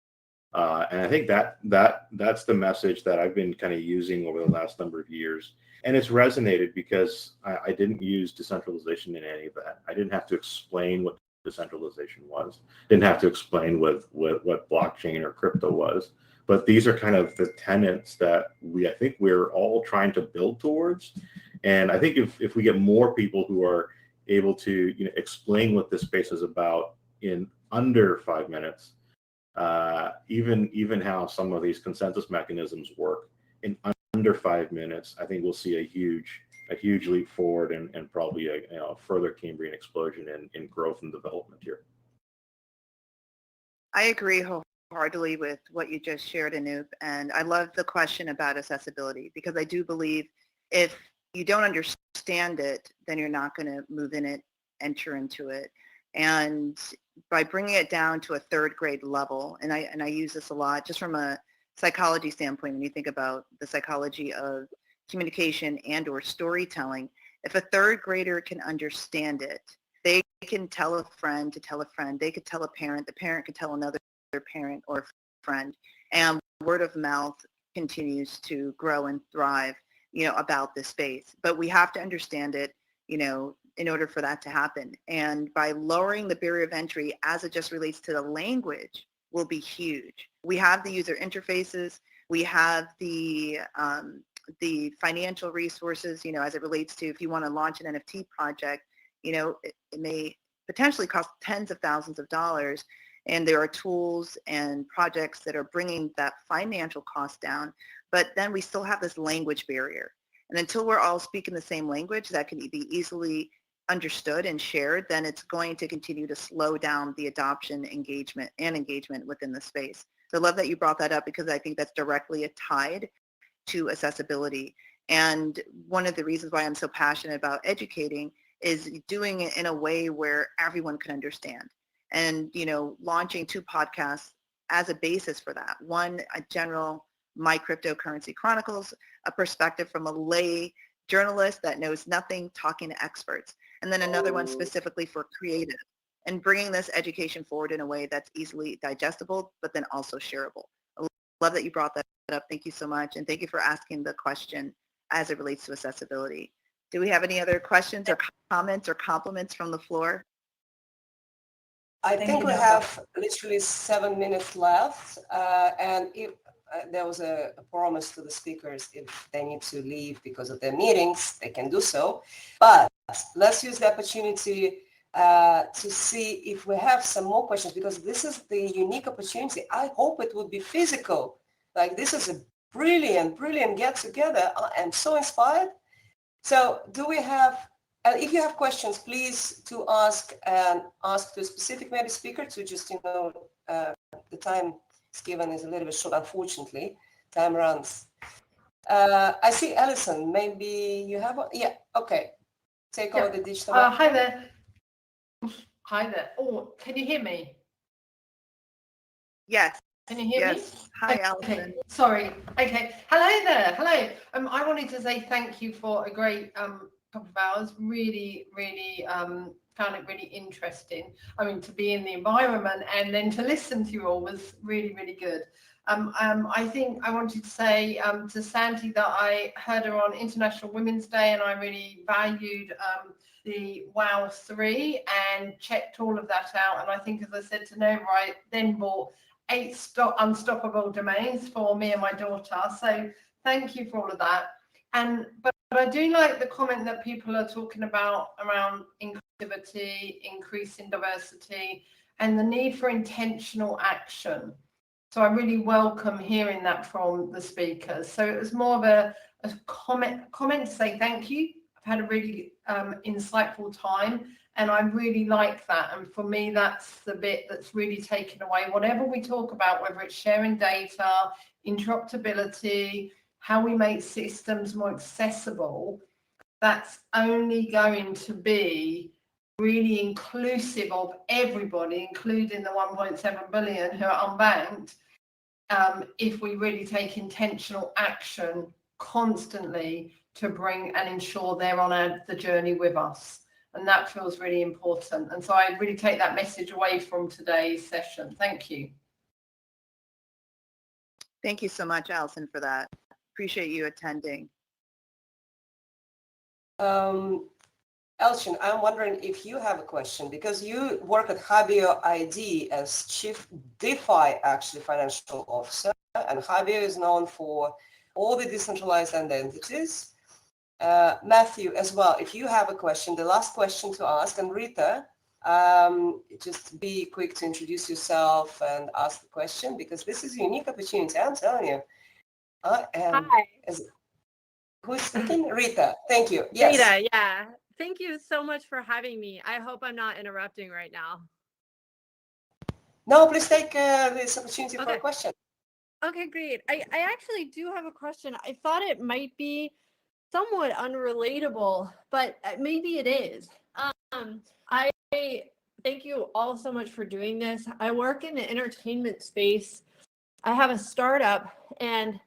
And I think that's the message that I've been kind of using over the last number of years. And it's resonated because I didn't use decentralization in any of that. I didn't have to explain what decentralization was. Didn't have to explain what blockchain or crypto was. But these are kind of the tenets that I think we're all trying to build towards. And I think if we get more people who are able to explain what this space is about in under 5 minutes, even how some of these consensus mechanisms work in under 5 minutes, I think we'll see a huge leap forward and probably a further Cambrian explosion in growth and development here. I agree wholeheartedly with what you just shared, Anoop, and I love the question about accessibility, because I do believe if you don't understand it, then you're not going to move in it, enter into it. And by bringing it down to a third grade level, and I use this a lot just from a psychology standpoint, when you think about the psychology of communication and or storytelling, if a third grader can understand it, they can tell a friend to tell a friend, they could tell a parent, the parent could tell another parent or friend, and word of mouth continues to grow and thrive, about this space. But we have to understand it, in order for that to happen. And by lowering the barrier of entry as it just relates to the language will be huge. We have the user interfaces, we have the financial resources, as it relates to if you want to launch an NFT project, it may potentially cost tens of thousands of dollars. And there are tools and projects that are bringing that financial cost down. But then we still have this language barrier. And until we're all speaking the same language that can be easily understood and shared, then it's going to continue to slow down the adoption, engagement within the space. So I love that you brought that up, because I think that's directly tied to accessibility. And one of the reasons why I'm so passionate about educating is doing it in a way where everyone can understand. And, launching 2 podcasts as a basis for that. One, a general My Cryptocurrency Chronicles, a perspective from a lay journalist that knows nothing talking to experts, and then another one specifically for creative, and bringing this education forward in a way that's easily digestible, but then also shareable. I love that you brought that up. Thank you so much. And thank you for asking the question as it relates to accessibility. Do we have any other questions or comments or compliments from the floor? I think we have literally 7 minutes left, and if there was a promise to the speakers, if they need to leave because of their meetings, they can do so. But let's use the opportunity to see if we have some more questions, because this is the unique opportunity. I hope it would be physical. Like, this is a brilliant, brilliant get together. I am so inspired. So do we have, if you have questions, please to ask to a specific maybe speaker to just, the time is given is a little bit short, unfortunately. Time runs. I see Alison, maybe you have, yeah, okay. Take over the digital. Hi there. Hi there. Oh, can you hear me? Yes. Can you hear me? Hi, okay. Alison. Sorry. Okay. Hello there. Hello. I wanted to say thank you for a great couple of hours. Really, really found it really interesting. I mean, to be in the environment and then to listen to you all was really, really good. I think I wanted to say to Sandy that I heard her on International Women's Day, and I really valued the WOW 3 and checked all of that out. And I think, as I said to Nova, I then bought 8 unstoppable domains for me and my daughter. So thank you for all of that. But I do like the comment that people are talking about around inclusivity, increasing diversity, and the need for intentional action. So I really welcome hearing that from the speakers. So it was more of a comment to say thank you. I've had a really insightful time, and I really like that. And for me, that's the bit that's really taken away. Whatever we talk about, whether it's sharing data, interoperability, how we make systems more accessible, that's only going to be really inclusive of everybody, including the 1.7 billion who are unbanked, if we really take intentional action constantly to bring and ensure they're on the journey with us. And that feels really important. And so I really take that message away from today's session. Thank you. Thank you so much, Alison, for that. Appreciate you attending. Elchin, I'm wondering if you have a question, because you work at Habio ID as Chief DeFi, actually, Financial Officer, and Habio is known for all the decentralized identities. Matthew, as well, if you have a question, the last question to ask, and Rita, just be quick to introduce yourself and ask the question, because this is a unique opportunity, I'm telling you. Hi. Who's speaking? Rita, thank you. Yes. Rita, yeah. Thank you so much for having me. I hope I'm not interrupting right now. No, please take this opportunity for a question. Okay, great. I actually do have a question. I thought it might be somewhat unrelatable, but maybe it is. I thank you all so much for doing this. I work in the entertainment space. I have a startup, and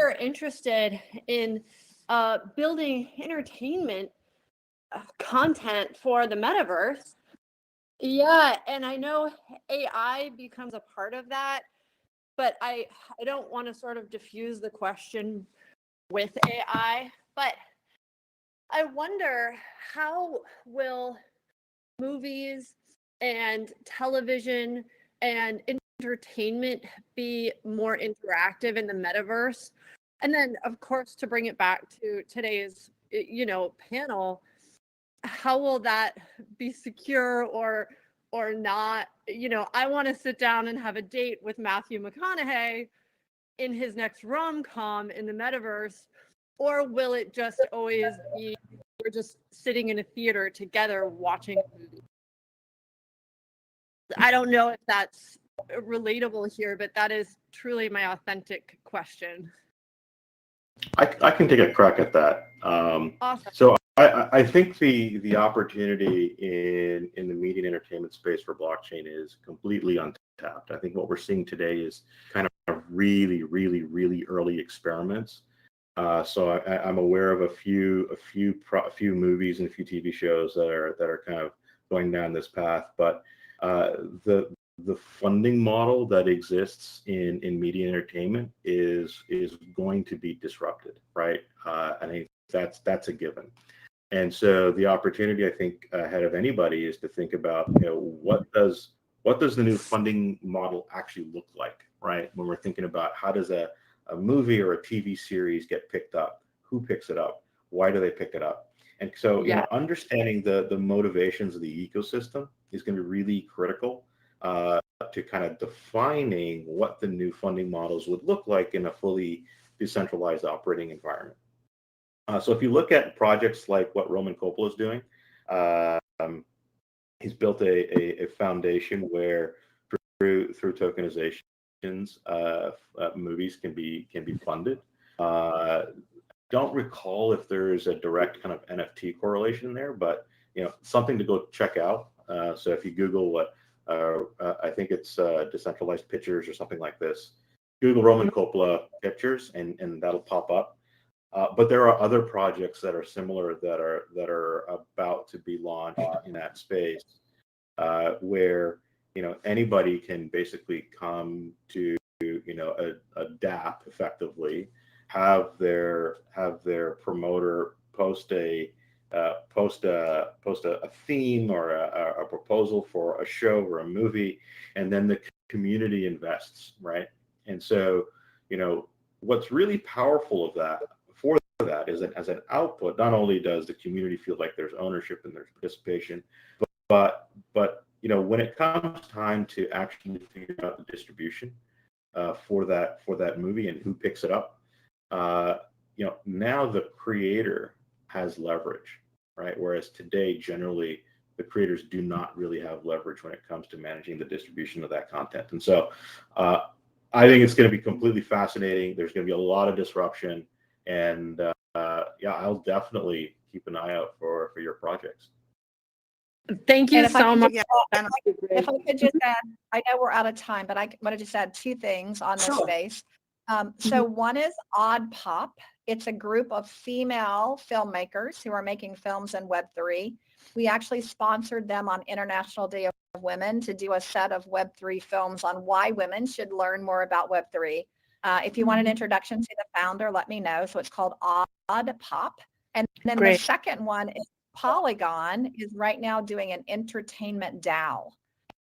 we're interested in building entertainment content for the metaverse. Yeah, and I know AI becomes a part of that, but I don't want to sort of diffuse the question with AI, but I wonder, how will movies and television and entertainment be more interactive in the metaverse? And then, of course, to bring it back to today's, panel, how will that be secure or not? I want to sit down and have a date with Matthew McConaughey in his next rom-com in the metaverse, or will it just always be we're just sitting in a theater together watching a movie? I don't know if that's relatable here, but that is truly my authentic question. I can take a crack at that. Awesome. So I think the opportunity in the media and entertainment space for blockchain is completely untapped. I think what we're seeing today is kind of really, really, really early experiments. So I'm aware of a few movies and a few TV shows that are kind of going down this path. But the funding model that exists in media entertainment is going to be disrupted, right? I think that's a given. And so the opportunity, I think, ahead of anybody is to think about, what does the new funding model actually look like, right? When we're thinking about how does a movie or a TV series get picked up? Who picks it up? Why do they pick it up? And so, understanding the motivations of the ecosystem is going to be really critical to kind of defining what the new funding models would look like in a fully decentralized operating environment. So if you look at projects like what Roman Coppola is doing, he's built a foundation where through tokenizations, movies can be funded. Don't recall if there's a direct kind of NFT correlation there, but something to go check out. So if you Google what I think it's decentralized pictures or something like this, Google Roman Coppola pictures, and that'll pop up. But there are other projects that are similar that are about to be launched in that space, where anybody can basically come to a DApp effectively, have their promoter post a theme or a proposal for a show or a movie, and then the community invests, right? And so what's really powerful of that is that as an output, not only does the community feel like there's ownership and there's participation, but when it comes time to actually figure out the distribution for that movie and who picks it up, now the creator has leverage, right? Whereas today, generally, the creators do not really have leverage when it comes to managing the distribution of that content. And so I think it's going to be completely fascinating. There's going to be a lot of disruption. And I'll definitely keep an eye out for your projects. Thank you so much. If I could just add, I know we're out of time, but I want to just add two things on this space. So one is Odd Pop. It's a group of female filmmakers who are making films in Web3. We actually sponsored them on International Day of Women to do a set of Web3 films on why women should learn more about Web3. If you want an introduction to the founder, let me know. So it's called Odd Pop. And then the second one is Polygon is right now doing an entertainment DAO.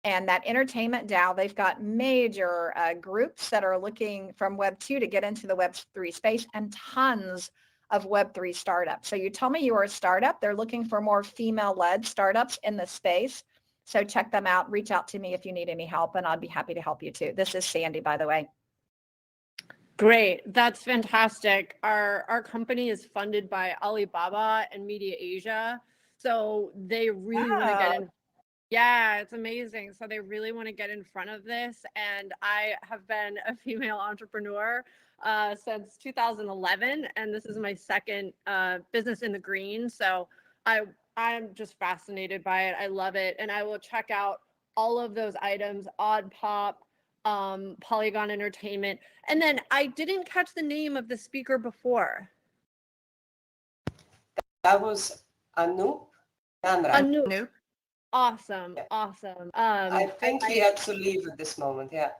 And that entertainment DAO, they've got major groups that are looking from Web 2 to get into the Web3 space, and tons of Web3 startups. So you told me you were a startup. They're looking for more female-led startups in the space. So check them out. Reach out to me if you need any help, and I'd be happy to help you too. This is Sandy, by the way. Great. That's fantastic. Our company is funded by Alibaba and Media Asia. So they really want to get in. Yeah, it's amazing. So they really want to get in front of this. And I have been a female entrepreneur since 2011. And this is my second business in the green. So I'm just fascinated by it. I love it. And I will check out all of those items, Odd Pop, Polygon Entertainment. And then I didn't catch the name of the speaker before. That was Anoop Chandra. Anoop. Awesome. Awesome. I think he had to leave at this moment. Yeah.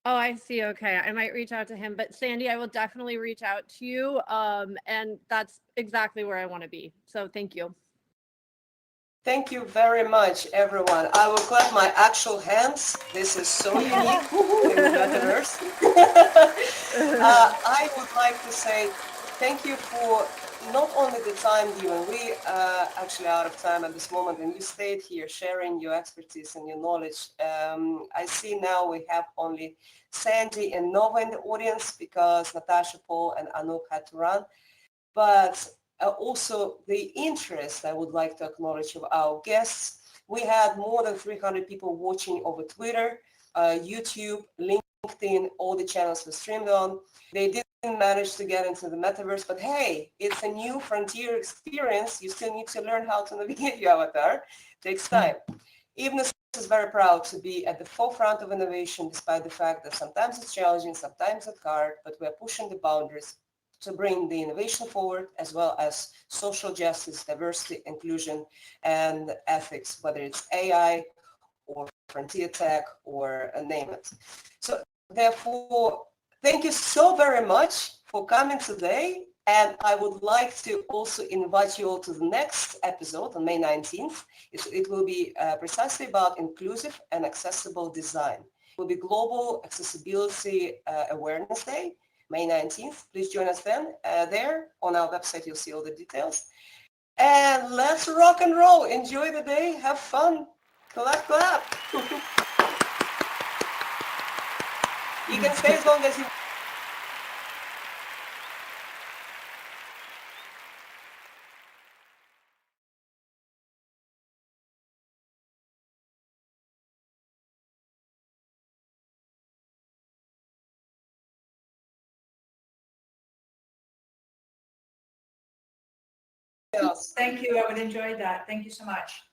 Oh, I see. Okay. I might reach out to him, but Sandy, I will definitely reach out to you. And that's exactly where I want to be. So thank you. Thank you very much, everyone. I will clap my actual hands. This is so unique in the metaverse. I would like to say thank you for not only the time given. We actually out of time at this moment, and you stayed here sharing your expertise and your knowledge. I see now we have only Sandy and Nova in the audience because Natasha, Paul, and Anoop had to run. But also the interest I would like to acknowledge of our guests. We had more than 300 people watching over Twitter, YouTube, LinkedIn, all the channels were streamed on. They didn't manage to get into the metaverse, but hey, it's a new frontier experience. You still need to learn how to navigate your avatar. It takes time. Evening is very proud to be at the forefront of innovation, despite the fact that sometimes it's challenging, sometimes it's hard, but we're pushing the boundaries to bring the innovation forward, as well as social justice, diversity, inclusion, and ethics, whether it's AI or frontier tech or name it. So therefore, thank you so very much for coming today. And I would like to also invite you all to the next episode on May 19th. It will be precisely about inclusive and accessible design. It will be Global Accessibility Awareness Day, May 19th. Please join us then. There on our website, you'll see all the details. And let's rock and roll. Enjoy the day. Have fun. Clap, clap. You can stay as long as you Thank you. I would enjoy that. Thank you so much.